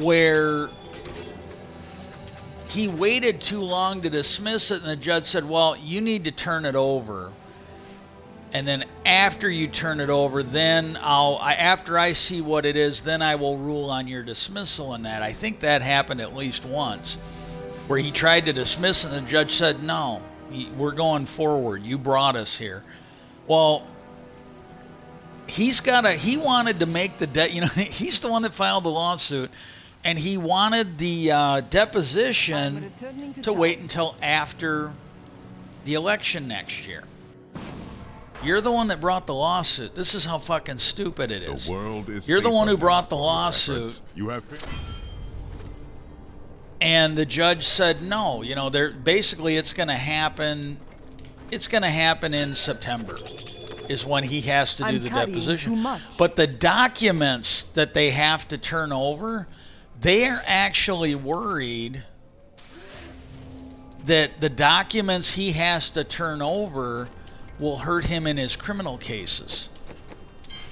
where he waited too long to dismiss it, and the judge said, well, you need to turn it over. And then after you turn it over, then after I see what it is, then I will rule on your dismissal on that. I think that happened at least once, where he tried to dismiss it, and the judge said, no, we're going forward. You brought us here. Well, he wanted to make the he's the one that filed the lawsuit, and he wanted the deposition to wait until after the election next year. You're the one that brought the lawsuit. This is how fucking stupid it is. The world is You're the one who brought the lawsuit. You have. And the judge said no. You know, basically it's going to happen. It's going to happen in September, is when he has to do the deposition. But the documents that they have to turn over, they are actually worried that the documents he has to turn over will hurt him in his criminal cases.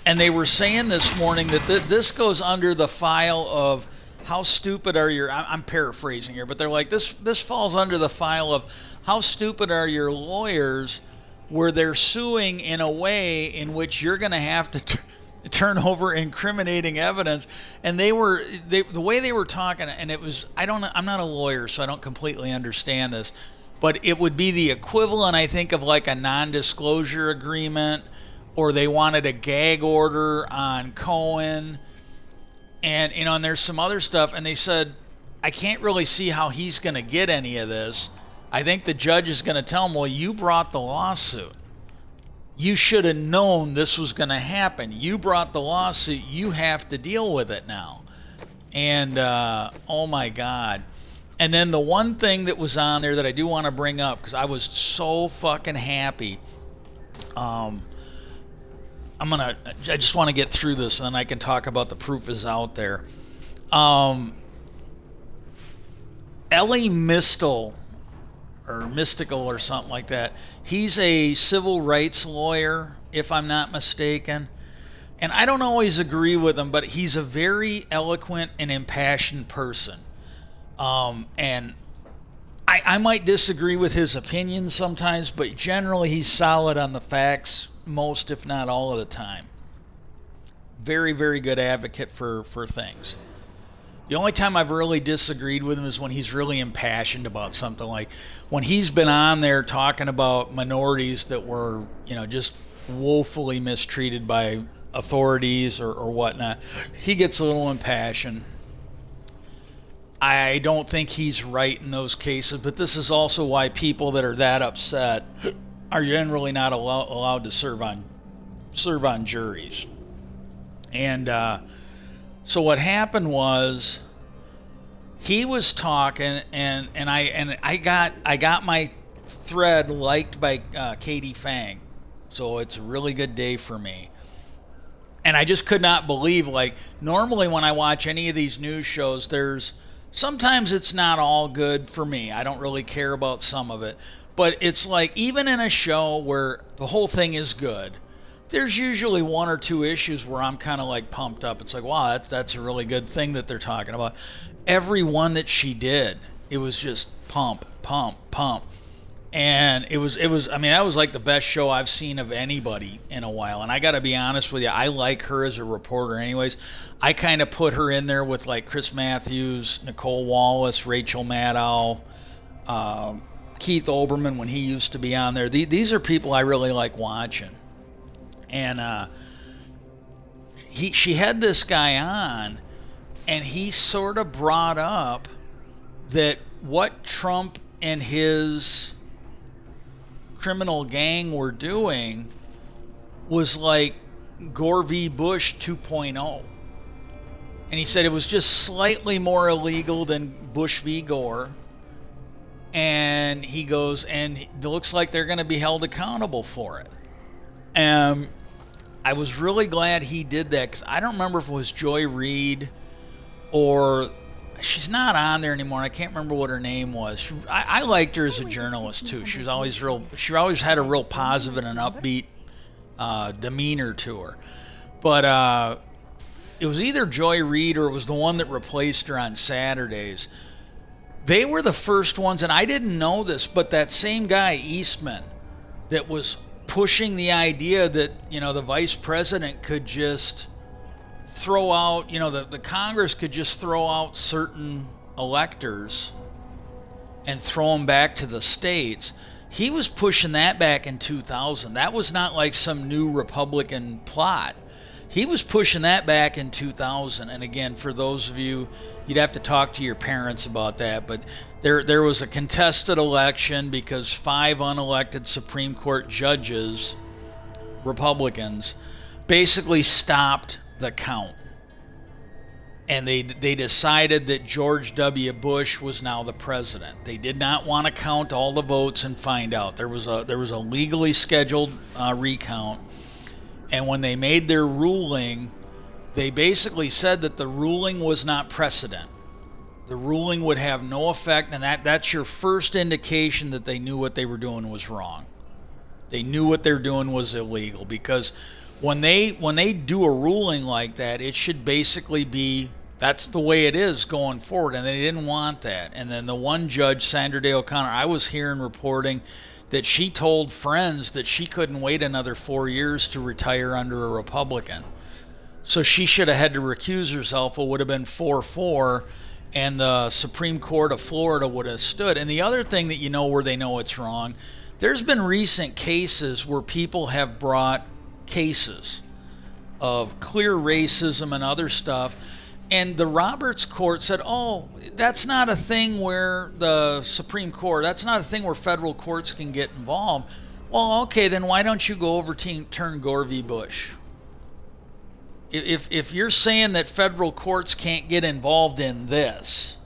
And they were saying this morning that this goes under the file of how stupid are your, I'm paraphrasing here, but they're like, this falls under the file of how stupid are your lawyers, where they're suing in a way in which you're going to have to turn over incriminating evidence. And the way they were talking, and it was, I'm not a lawyer, so I don't completely understand this, but it would be the equivalent, I think, of like a non-disclosure agreement, or they wanted a gag order on Cohen, and and there's some other stuff, and they said, I can't really see how he's going to get any of this. I think the judge is going to tell him, well, you brought the lawsuit. You should have known this was going to happen. You brought the lawsuit. You have to deal with it now. And oh my God. And then the one thing that was on there that I do want to bring up, because I was so fucking happy. I just want to get through this, and then I can talk about the proof is out there. Ellie Mistel, or Mystical or something like that. He's a civil rights lawyer, if I'm not mistaken. And I don't always agree with him, but he's a very eloquent and impassioned person. And I might disagree with his opinions sometimes, but generally he's solid on the facts most, if not all of the time. Very, very good advocate for things. The only time I've really disagreed with him is when he's really impassioned about something, like when he's been on there talking about minorities that were, just woefully mistreated by authorities or whatnot. He gets a little impassioned. I don't think he's right in those cases, but this is also why people that are that upset are generally not allowed to serve on juries. And so what happened was, he was talking, and I got my thread liked by Katie Fang, so it's a really good day for me. And I just could not believe, like, normally when I watch any of these news shows, sometimes it's not all good for me. I don't really care about some of it. But it's like, even in a show where the whole thing is good, there's usually one or two issues where I'm kind of like pumped up. It's like, wow, that's a really good thing that they're talking about. Every one that she did, it was just pump, pump, pump. And it was, I mean, that was like the best show I've seen of anybody in a while. And I got to be honest with you, I like her as a reporter anyways. I kind of put her in there with like Chris Matthews, Nicole Wallace, Rachel Maddow, Keith Olbermann when he used to be on there. These are people I really like watching. And she had this guy on, and he sort of brought up that what Trump and his criminal gang were doing was like Gore v. Bush 2.0. And he said it was just slightly more illegal than Bush v. Gore. And and he goes, and it looks like they're going to be held accountable for it. And I was really glad he did that, because I don't remember if it was Joy Reid or she's not on there anymore. I can't remember what her name was. I liked her as a journalist too. She always had a real positive and an upbeat demeanor to her. But it was either Joy Reid or it was the one that replaced her on Saturdays. They were the first ones, and I didn't know this, but that same guy, Eastman, that was pushing the idea that, the vice president could just throw out, the Congress could just throw out certain electors and throw them back to the states. He was pushing that back in 2000. That was not like some new Republican plot. He was pushing that back in 2000. And again, for those of you, you'd have to talk to your parents about that. But there was a contested election because 5 unelected Supreme Court judges, Republicans, basically stopped the count. And they decided that George W. Bush was now the president. They did not want to count all the votes and find out. There was a legally scheduled recount. And when they made their ruling, they basically said that the ruling was not precedent. The ruling would have no effect, and that's your first indication that they knew what they were doing was wrong. They knew what they were doing was illegal, because when they do a ruling like that, it should basically be that's the way it is going forward, and they didn't want that. And then the one judge, Sandra Day O'Connor, I was hearing reporting that she told friends that she couldn't wait another 4 years to retire under a Republican. So she should have had to recuse herself. It would have been 4-4, and the Supreme Court of Florida would have stood. And the other thing that where they know it's wrong, there's been recent cases where people have brought cases of clear racism and other stuff, and the Roberts Court said, oh, that's not a thing where the Supreme Court, that's not a thing where federal courts can get involved. Well, okay, then why don't you go overturn Gore v. Bush? If you're saying that federal courts can't get involved in this,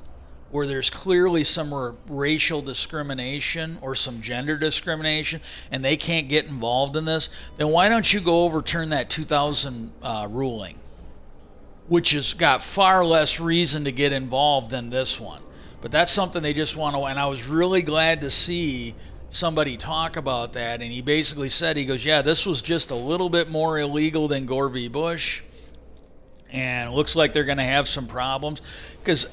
where there's clearly some racial discrimination or some gender discrimination, and they can't get involved in this, then why don't you go overturn that 2000 ruling, which has got far less reason to get involved than this one. But that's something they just want to, and I was really glad to see somebody talk about that, and he basically said, he goes, yeah, this was just a little bit more illegal than Gore v. Bush, and it looks like they're going to have some problems, because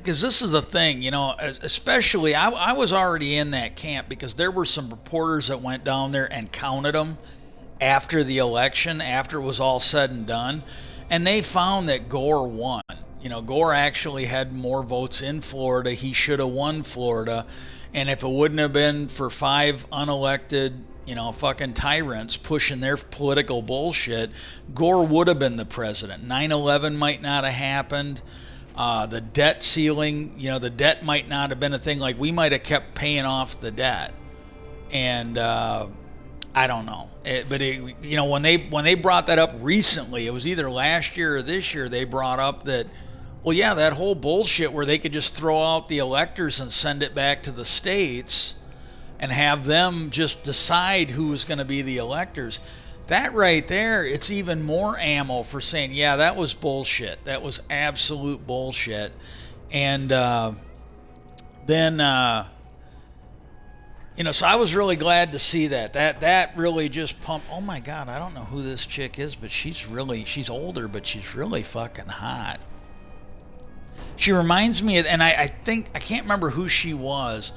this is the thing, especially, I was already in that camp, because there were some reporters that went down there and counted them after the election, after it was all said and done, and they found that Gore won. Gore actually had more votes in Florida. He should have won Florida. And if it wouldn't have been for 5 unelected, fucking tyrants pushing their political bullshit, Gore would have been the president. 9/11 might not have happened. The debt ceiling, the debt might not have been a thing. Like, we might have kept paying off the debt. And I don't know. When they brought that up recently, it was either last year or this year, they brought up that, well, yeah, that whole bullshit where they could just throw out the electors and send it back to the states and have them just decide who was going to be the electors. That right there, it's even more ammo for saying, yeah, that was bullshit. That was absolute bullshit. And then so I was really glad to see that. That really just pumped. Oh my God, I don't know who this chick is, but she's older, but she's really fucking hot. She reminds me of, and I think, I can't remember who she was,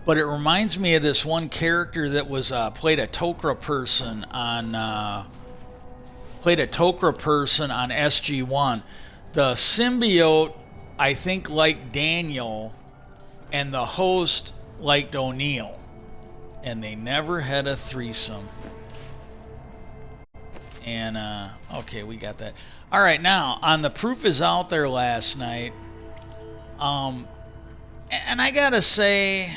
but it reminds me of this one character that was played a Tok'ra person on SG-1. The symbiote, I think, liked Daniel, and the host liked O'Neill. And they never had a threesome. And, okay, we got that. All right, now, on the Proof is Out There last night, and I gotta say,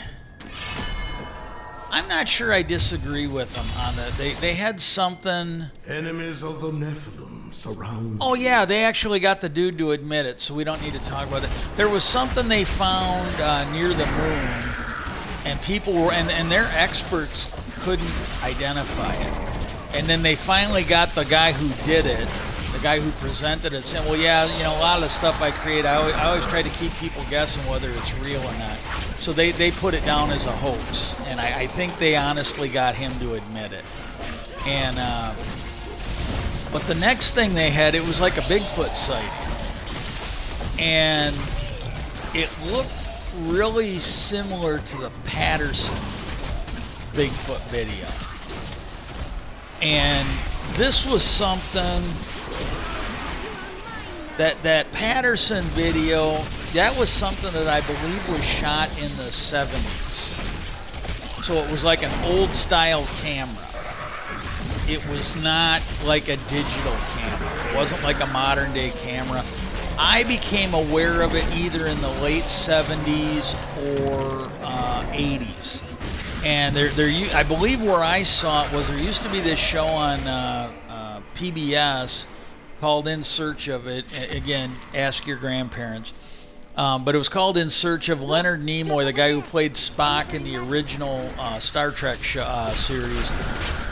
I'm not sure I disagree with them on that. They had something. Enemies of the Nephilim surround. Oh yeah, they actually got the dude to admit it, so we don't need to talk about it. There was something they found near the moon, and people were, and their experts couldn't identify it. And then they finally got the guy who did it, the guy who presented it, saying, well, yeah, you know, a lot of the stuff I create, I always try to keep people guessing whether it's real or not. So they put it down as a hoax, and I think they honestly got him to admit it. And but the next thing they had, it was like a Bigfoot sighting, and it looked really similar to the Patterson Bigfoot video. And this was something that Patterson video, that was something that I believe was shot in the 70s. So it was like an old style camera. It was not like a digital camera. It wasn't like a modern day camera. I became aware of it either in the late 70s or 80s. And I believe where I saw it was there used to be this show on PBS called In Search of It. Again, ask your grandparents. But it was called In Search of Leonard Nimoy, the guy who played Spock in the original Star Trek series.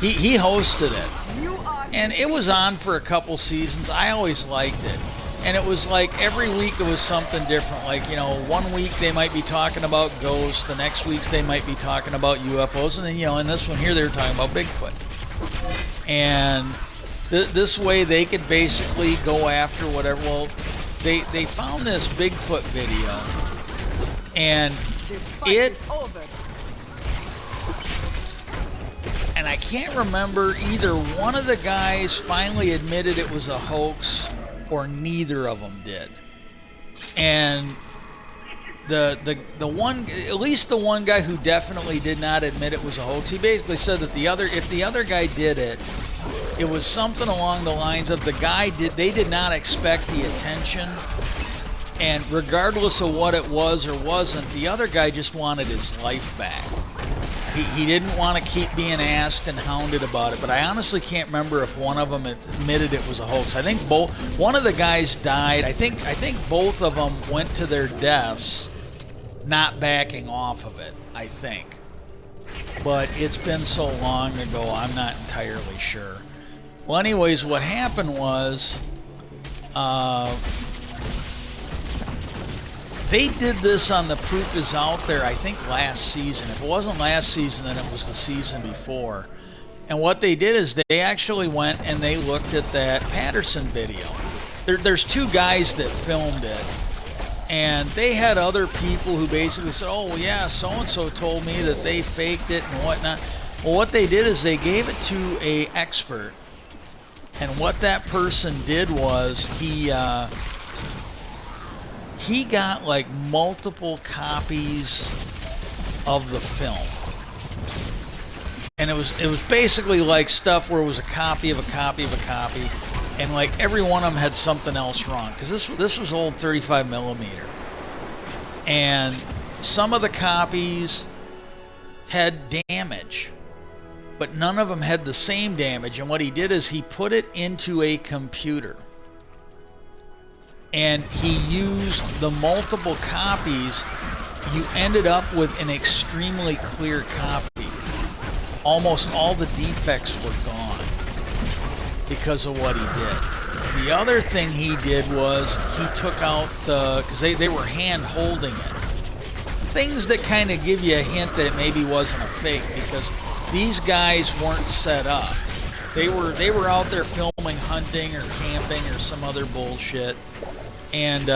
He hosted it. And it was on for a couple seasons. I always liked it. And it was like every week it was something different. Like, you know, one week they might be talking about ghosts, the next week they might be talking about UFOs, and then, you know, in this one here they were talking about Bigfoot. And this way they could basically go after whatever. Well, they found this Bigfoot video, and and I can't remember, either one of the guys finally admitted it was a hoax or neither of them did. And the one, at least the one guy who definitely did not admit it was a hoax, he basically said that if the other guy did it, it was something along the lines of they did not expect the attention, and regardless of what it was or wasn't, the other guy just wanted his life back. He didn't want to keep being asked and hounded about it, but I honestly can't remember if one of them admitted it was a hoax. I think one of the guys died. I think both of them went to their deaths not backing off of it, I think. But it's been so long ago, I'm not entirely sure. Well, anyways, what happened was they did this on the Proof Is Out There, I think last season. If it wasn't last season, then it was the season before. And what they did is they actually went and they looked at that Patterson video. There's two guys that filmed it, and they had other people who basically said, oh, well, yeah, so-and-so told me that they faked it and whatnot. Well, what they did is they gave it to an expert, and what that person did was he got like multiple copies of the film, and it was basically like stuff where it was a copy of a copy of a copy, and like every one of them had something else wrong, because this was old 35 millimeter, and some of the copies had damage, but none of them had the same damage. And what he did is he put it into a computer, and he used the multiple copies. You ended up with an extremely clear copy. Almost all the defects were gone because of what he did. The other thing he did was he took out because they were hand holding it. Things that kind of give you a hint that it maybe wasn't a fake, because these guys weren't set up. They were out there filming hunting or camping or some other bullshit. And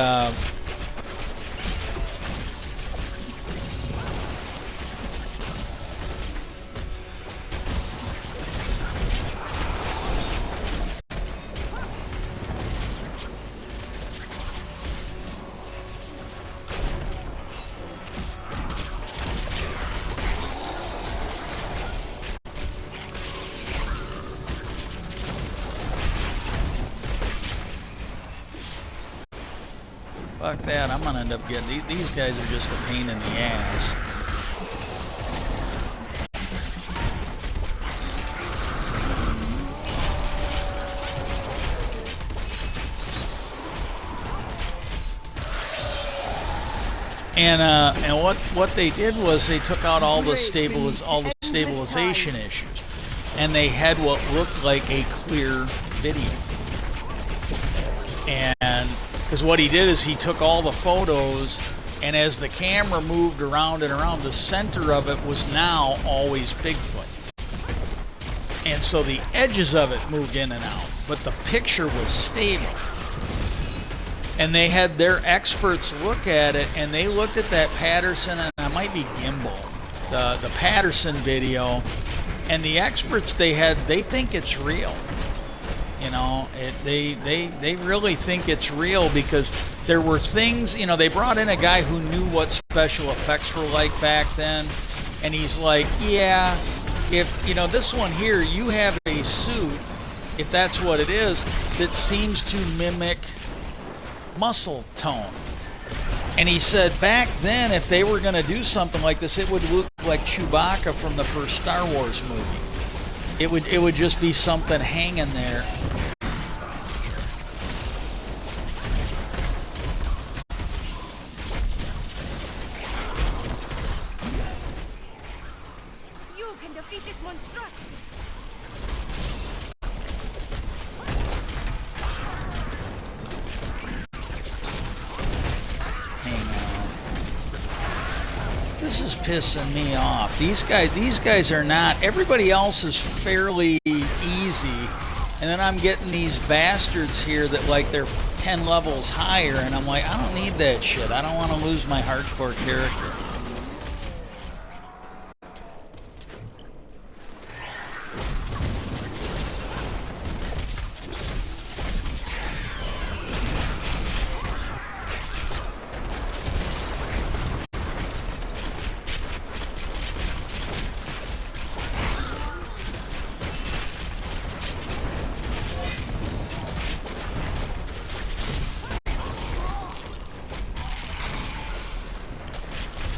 fuck that, I'm gonna end up getting, these guys are just a pain in the ass. And what they did was they took out all the stabilization issues, and they had what looked like a clear video. And because what he did is he took all the photos, and as the camera moved around and around, the center of it was now always Bigfoot. And so the edges of it moved in and out, but the picture was stable. And they had their experts look at it, and they looked at that Patterson, and it might be Gimbal, the Patterson video, and the experts they think it's real. You know, they really think it's real because there were things, you know, they brought in a guy who knew what special effects were like back then, and he's like, yeah, if, you know, this one here, you have a suit, if that's what it is, that seems to mimic muscle tone. And he said back then, if they were going to do something like this, it would look like Chewbacca from the first Star Wars movie. It would just be something hanging there. You can defeat this monstrosity. This is pissing me off. These guys are not, everybody else is fairly easy, and then I'm getting these bastards here that like they're 10 levels higher, and I'm like, I don't need that shit. I don't want to lose my hardcore character.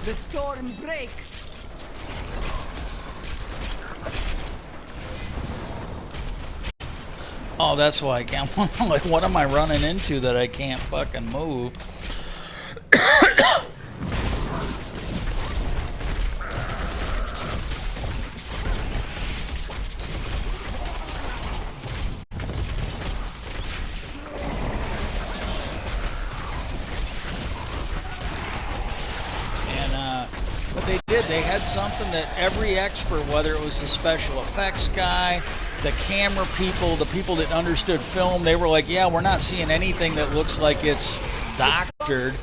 The storm breaks. Oh, that's why I can't. Like, what am I running into that I can't fucking move? But they did. They had something that every expert, whether it was the special effects guy, the camera people, the people that understood film, they were like, yeah, we're not seeing anything that looks like it's doctored.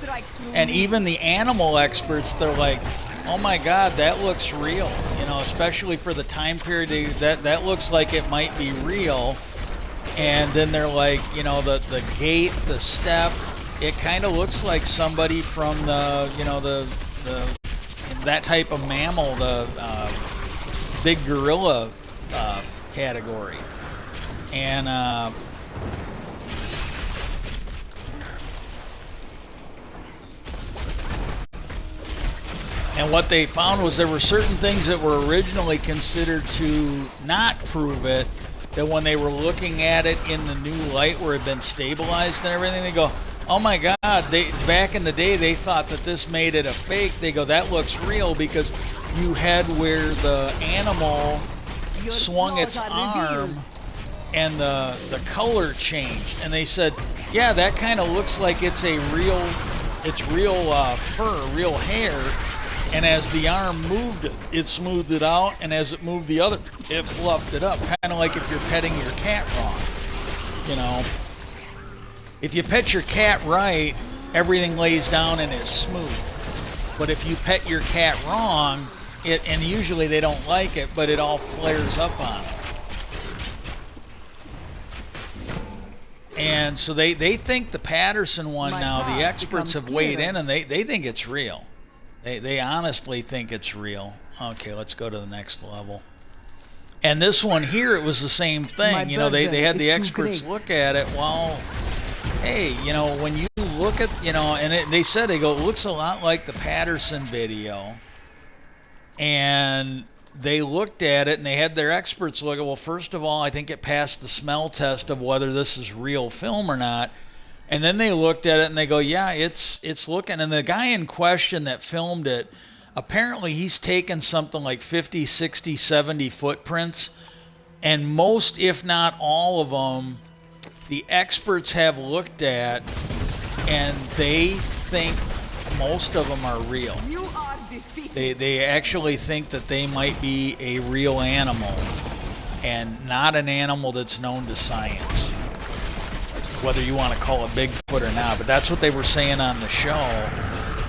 And even the animal experts, they're like, oh my God, that looks real. You know, especially for the time period, that looks like it might be real. And then they're like, you know, the gait, the step, it kind of looks like somebody from the, you know, that type of mammal, the big gorilla category. And what they found was there were certain things that were originally considered to not prove it, that when they were looking at it in the new light where it had been stabilized and everything, they go, oh my God, back in the day they thought that this made it a fake. They go, that looks real because you had where the animal swung its arm and the color changed. And they said, yeah, that kind of looks like it's real fur, real hair. And as the arm moved, it smoothed it out, and as it moved the other, it fluffed it up. Kind of like if you're petting your cat wrong, you know. If you pet your cat right, everything lays down and is smooth. But if you pet your cat wrong, and usually they don't like it, but it all flares up on them. And so they think the Patterson one now, the experts have weighed in, and they think it's real. They honestly think it's real. Okay, let's go to the next level. And this one here, it was the same thing. You know, they had the experts look at it. Well, hey, you know, when you look at, you know, and they said, they go, it looks a lot like the Patterson video. And they looked at it, and they had their experts look at, well, first of all, I think it passed the smell test of whether this is real film or not. And then they looked at it and they go, yeah, it's looking. And the guy in question that filmed it, apparently he's taken something like 50, 60, 70 footprints. And most, if not all of them, the experts have looked at, and they think most of them are real. You are defeated. They actually think that they might be a real animal and not an animal that's known to science. Whether you want to call it Bigfoot or not, but that's what they were saying on the show.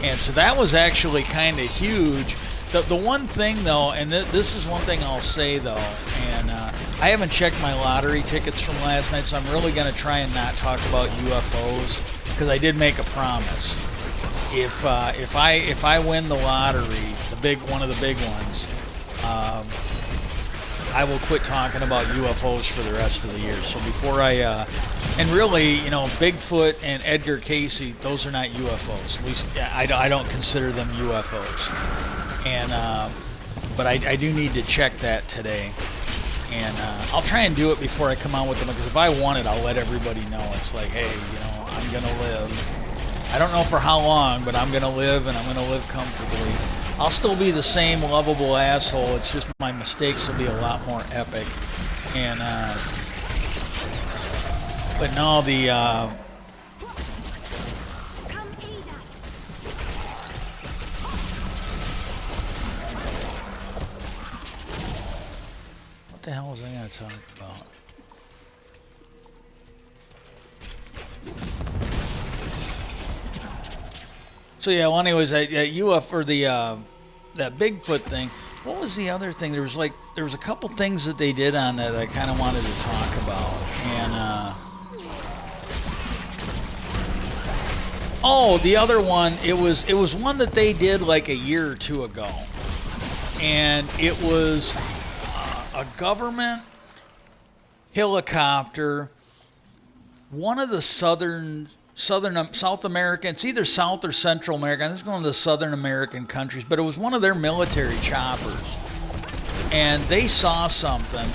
And so that was actually kind of huge. The one thing though, and this is one thing I'll say though, and I haven't checked my lottery tickets from last night, so I'm really going to try and not talk about UFOs, because I did make a promise. If I win the lottery, one of the big ones, I will quit talking about UFOs for the rest of the year. So before and really, Bigfoot and Edgar Casey, those are not UFOs. At least I don't consider them UFOs. And but I do need to check that today. And I'll try and do it before I come out with them, because if I want it, I'll let everybody know. It's like, hey, I'm going to live. I don't know for how long, but I'm going to live, and I'm going to live comfortably. I'll still be the same lovable asshole. It's just my mistakes will be a lot more epic. And, but no, Come aid us. what the hell was I going to talk about? So yeah, well anyways, UFO, or that Bigfoot thing. What was the other thing? There was a couple things that they did on that I kind of wanted to talk about. And the other one, it was one that they did like a year or two ago. And it was a government helicopter, one of the South American, it's either South or Central America, this is one of the Southern American countries, but it was one of their military choppers. And they saw something,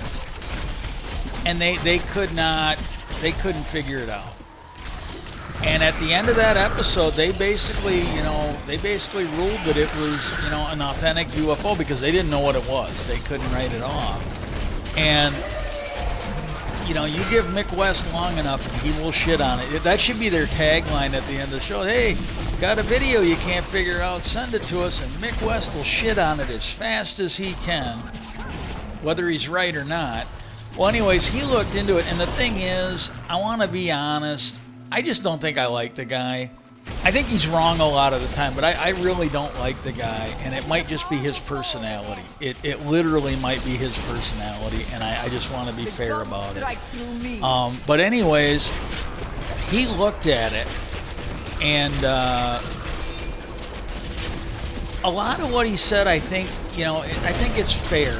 and they couldn't figure it out. And at the end of that episode, they basically ruled that it was, an authentic UFO, because they didn't know what it was. They couldn't write it off. And you give Mick West long enough and he will shit on it. That should be their tagline at the end of the show. Hey, got a video you can't figure out, send it to us, and Mick West will shit on it as fast as he can, whether he's right or not. Well, anyways, he looked into it, and the thing is, I want to be honest, I just don't think I like the guy. I think he's wrong a lot of the time, but I really don't like the guy, and it might just be his personality. It literally might be his personality, and I just want to be fair about it. But anyways, he looked at it, and a lot of what he said, I think it's fair.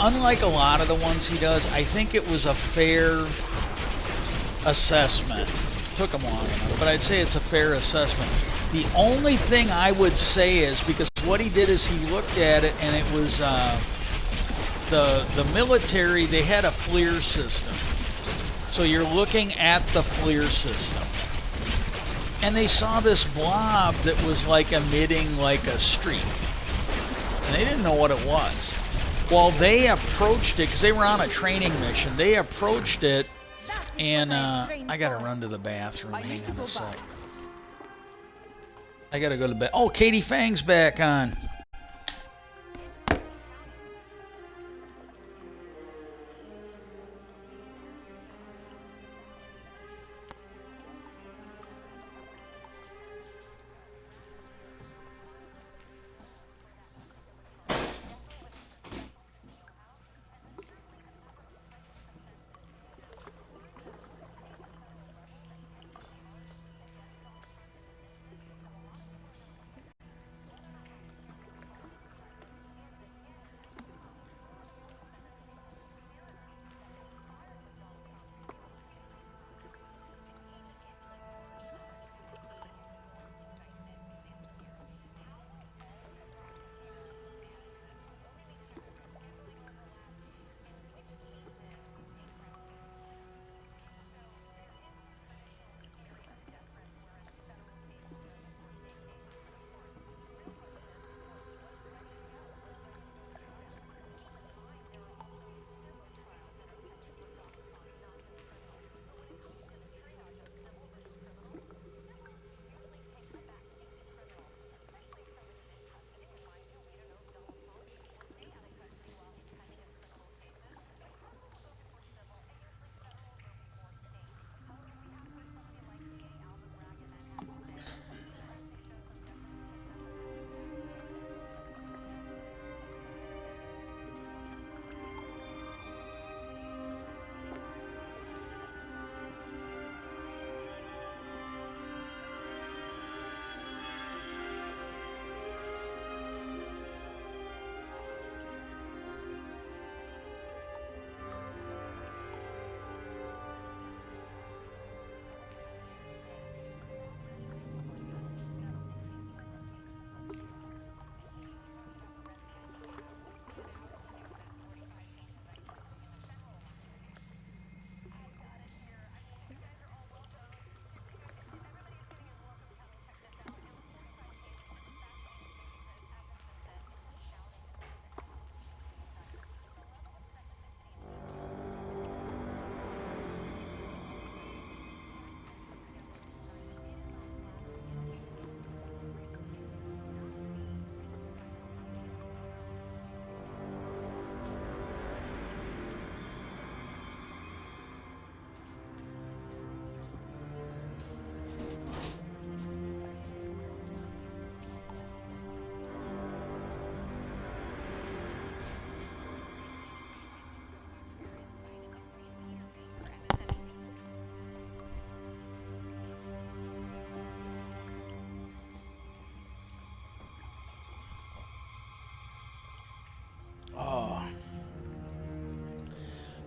Unlike a lot of the ones he does, I think it was a fair assessment. Took him long enough, but I'd say it's a fair assessment. The only thing I would say is, because what he did is he looked at it, and it was the military, they had a FLIR system. So you're looking at the FLIR system. And they saw this blob that was like emitting like a streak. And they didn't know what it was. Well, they approached it, because they were on a training mission. They approached it, and I gotta run to the bathroom. Hang on a sec. I gotta go to bed. Oh, Katie Fang's back on.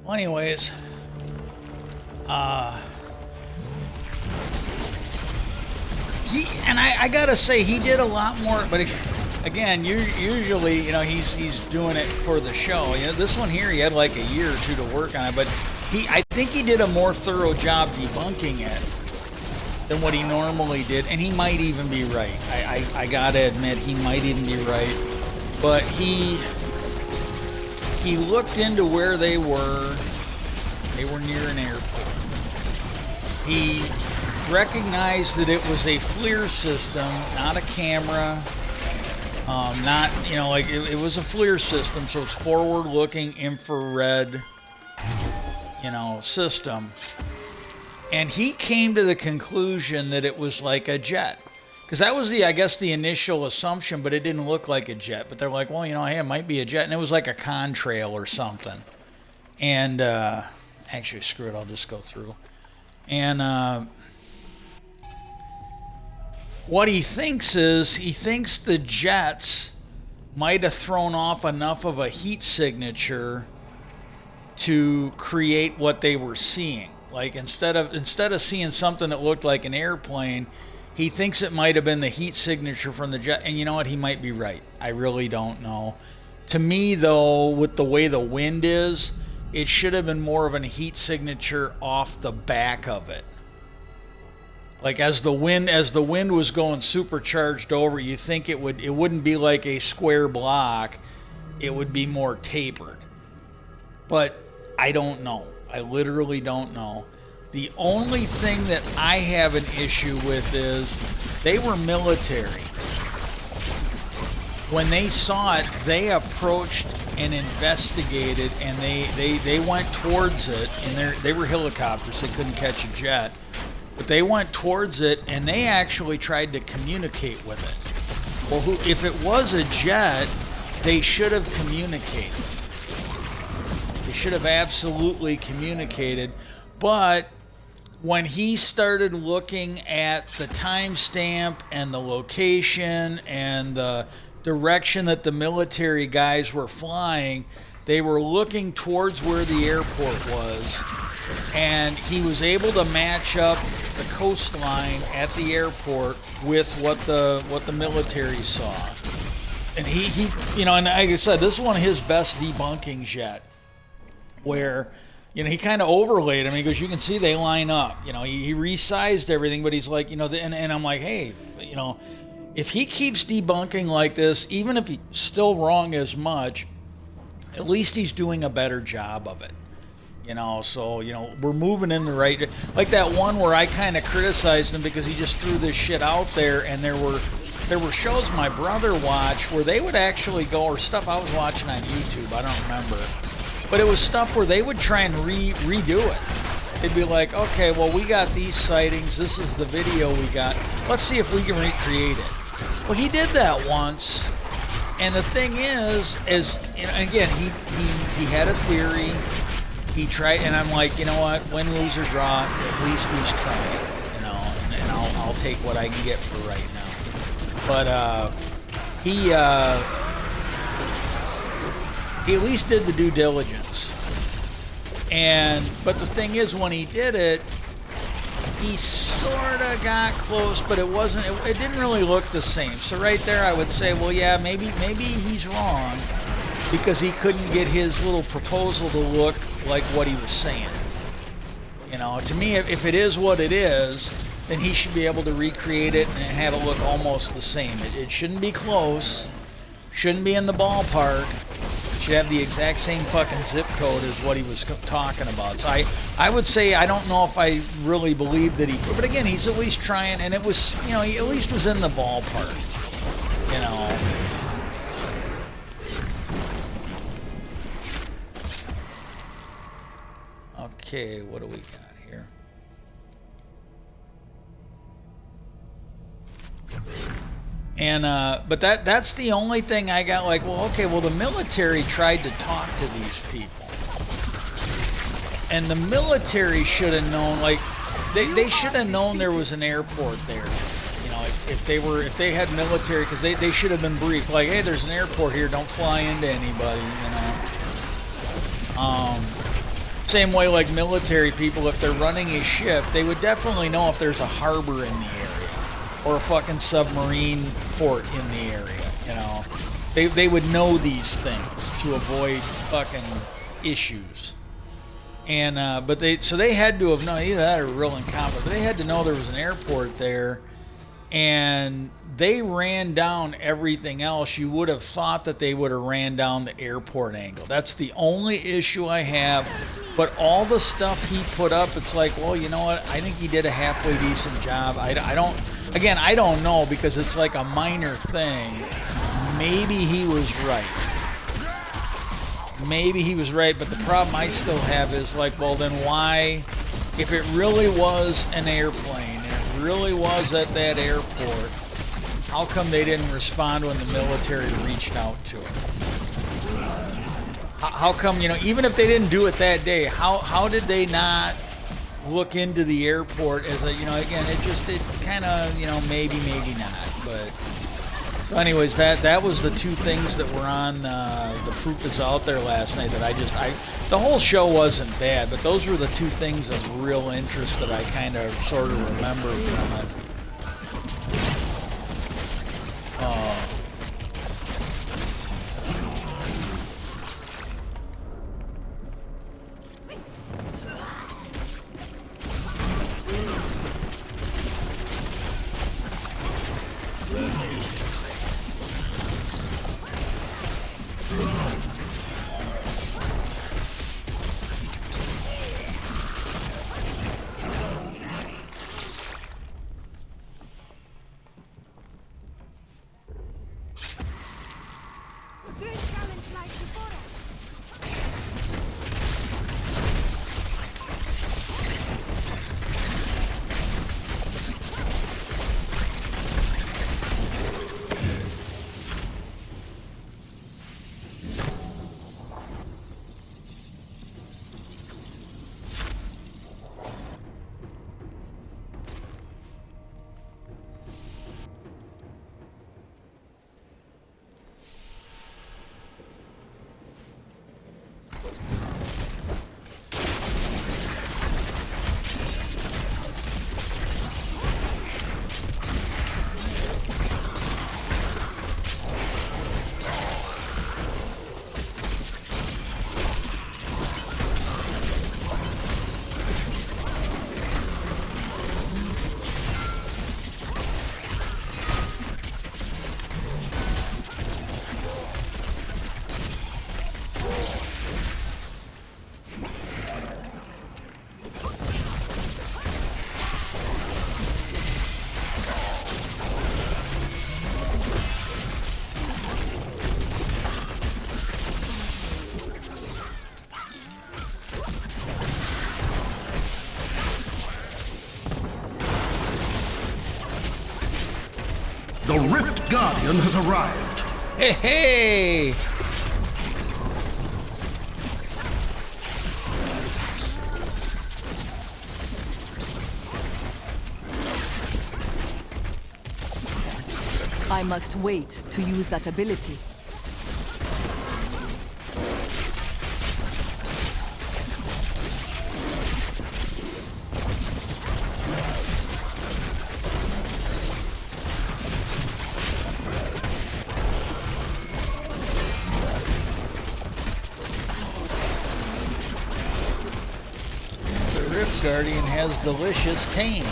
Well, anyways, I gotta say he did a lot more, but again, usually, you know, he's doing it for the show. You know, this one here, he had like a year or two to work on it, but I think he did a more thorough job debunking it than what he normally did, and he might even be right. I gotta admit, he might even be right, but he looked into where they were. They were near an airport. He recognized that it was a FLIR system, not a camera. Not, you know, like it was a FLIR system, so it's forward-looking infrared, you know, system. And he came to the conclusion that it was like a jet. Because that was I guess the initial assumption, but it didn't look like a jet. But they're like, well, you know, hey, it might be a jet. And it was like a contrail or something. And, actually, screw it, I'll just go through. And, what he thinks is, he thinks the jets might have thrown off enough of a heat signature to create what they were seeing. Like instead of seeing something that looked like an airplane, he thinks it might have been the heat signature from the jet. And you know what? He might be right. I really don't know. To me, though, with the way the wind is, it should have been more of a heat signature off the back of it. Like as the wind was going supercharged over, you think it wouldn't be like a square block. It would be more tapered. But I don't know. I literally don't know. The only thing that I have an issue with is they were military. When they saw it, they approached and investigated, and they went towards it. And they were helicopters; they couldn't catch a jet, but they went towards it, and they actually tried to communicate with it. Well, if it was a jet, they should have communicated. They should have absolutely communicated. But when he started looking at the timestamp and the location and the direction that the military guys were flying, they were looking towards where the airport was, and he was able to match up the coastline at the airport with what the military saw. And he you know, and like I said, this is one of his best debunkings yet, where, you know, he kind of overlaid them. He goes, you can see they line up. You know, he resized everything, but he's like, you know, and I'm like, hey, you know, if he keeps debunking like this, even if he's still wrong as much, at least he's doing a better job of it. You know, so, you know, we're moving in the right, like that one where I kind of criticized him because he just threw this shit out there, and there were shows my brother watched where they would actually go, or stuff I was watching on YouTube, I don't remember. But it was stuff where they would try and redo it. They'd be like, okay, well, we got these sightings. This is the video we got. Let's see if we can recreate it. Well, he did that once. And the thing is, you know, again, he had a theory. He tried, and I'm like, you know what? Win, lose, or draw, at least he's trying. You know, and I'll take what I can get for right now. But he at least did the due diligence. But the thing is, when he did it, he sort of got close, but it didn't really look the same. So right there, I would say, well, yeah, maybe he's wrong, because he couldn't get his little proposal to look like what he was saying. You know, to me, if it is what it is, then he should be able to recreate it and have it look almost the same. It shouldn't be close, shouldn't be in the ballpark. Should have the exact same fucking zip code as what he was talking about. So I would say, I don't know if I really believe that he could, but again, he's at least trying, and it was, you know, he at least was in the ballpark, you know. Okay, what do we got here? And but that's the only thing I got, like, well, okay, well, the military tried to talk to these people, and the military should have known, like, they should have known there was an airport there. You know, if they had military, because they should have been briefed, like, hey, there's an airport here, don't fly into anybody, you know. Same way like military people, if they're running a ship, they would definitely know if there's a harbor in the area or a fucking submarine port in the area, you know. They would know these things to avoid fucking issues. And but they had to have known, either that or real incompetent, but they had to know there was an airport there, and they ran down everything else. You would have thought that they would have ran down the airport angle. That's the only issue I have. But all the stuff he put up, it's like, well, you know what? I think he did a halfway decent job. I don't know, because it's like a minor thing. Maybe he was right. Maybe he was right, but the problem I still have is like, well, then why, if it really was an airplane, and it really was at that airport, how come they didn't respond when the military reached out to it? How come, you know, even if they didn't do it that day, how did they not look into the airport as a, you know, again, it kind of, you know, maybe not, but... So anyways, that was the two things that were on the Proof Is Out There last night that the whole show wasn't bad, but those were the two things of real interest that I kind of sort of remember from it. The Rift Guardian has arrived. Hey, hey! I must wait to use that ability. The Rift Guardian has delicious taint.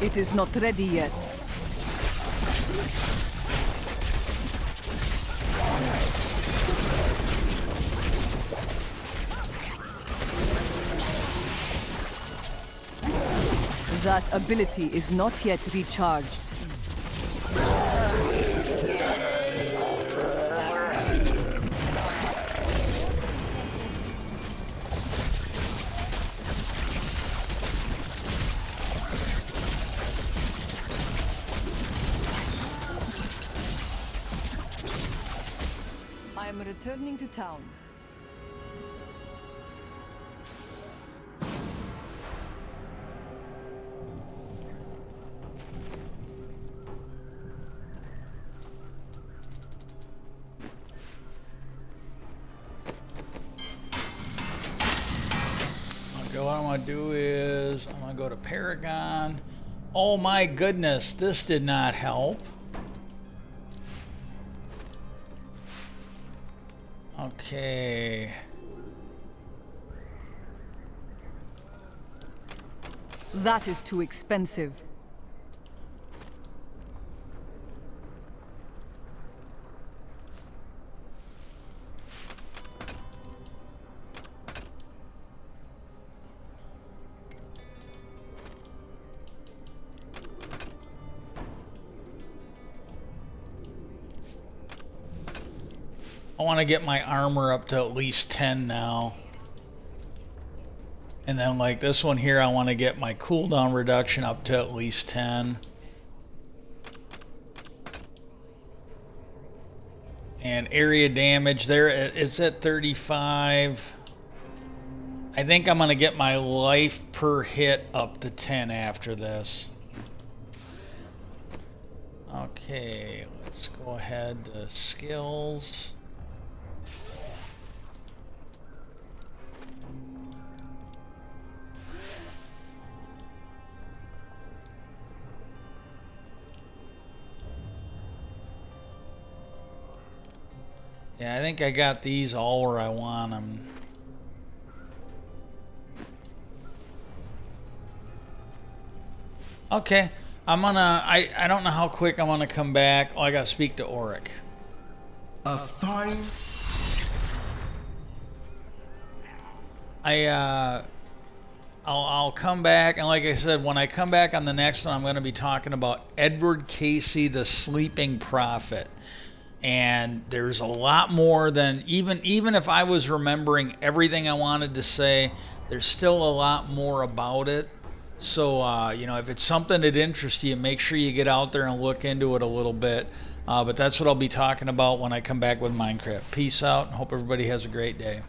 It is not ready yet. That ability is not yet recharged. I am returning to town. Okay, what I'm gonna do is I'm gonna go to Paragon. Oh my goodness, this did not help. Okay. That is too expensive. I want to get my armor up to at least 10 now. And then like this one here, I want to get my cooldown reduction up to at least 10. And area damage there, it's at 35. I think I'm going to get my life per hit up to 10 after this. Okay, let's go ahead to skills. Yeah, I think I got these all where I want them. Okay, I don't know how quick I'm gonna come back. Oh, I gotta speak to Auric. A fine. I'll come back, and like I said, when I come back on the next one, I'm gonna be talking about Edward Casey, the Sleeping Prophet. And there's a lot more than even if I was remembering everything I wanted to say, there's still a lot more about it. So you know, if it's something that interests you, make sure you get out there and look into it a little bit. But that's what I'll be talking about when I come back with Minecraft. Peace out, and hope everybody has a great day.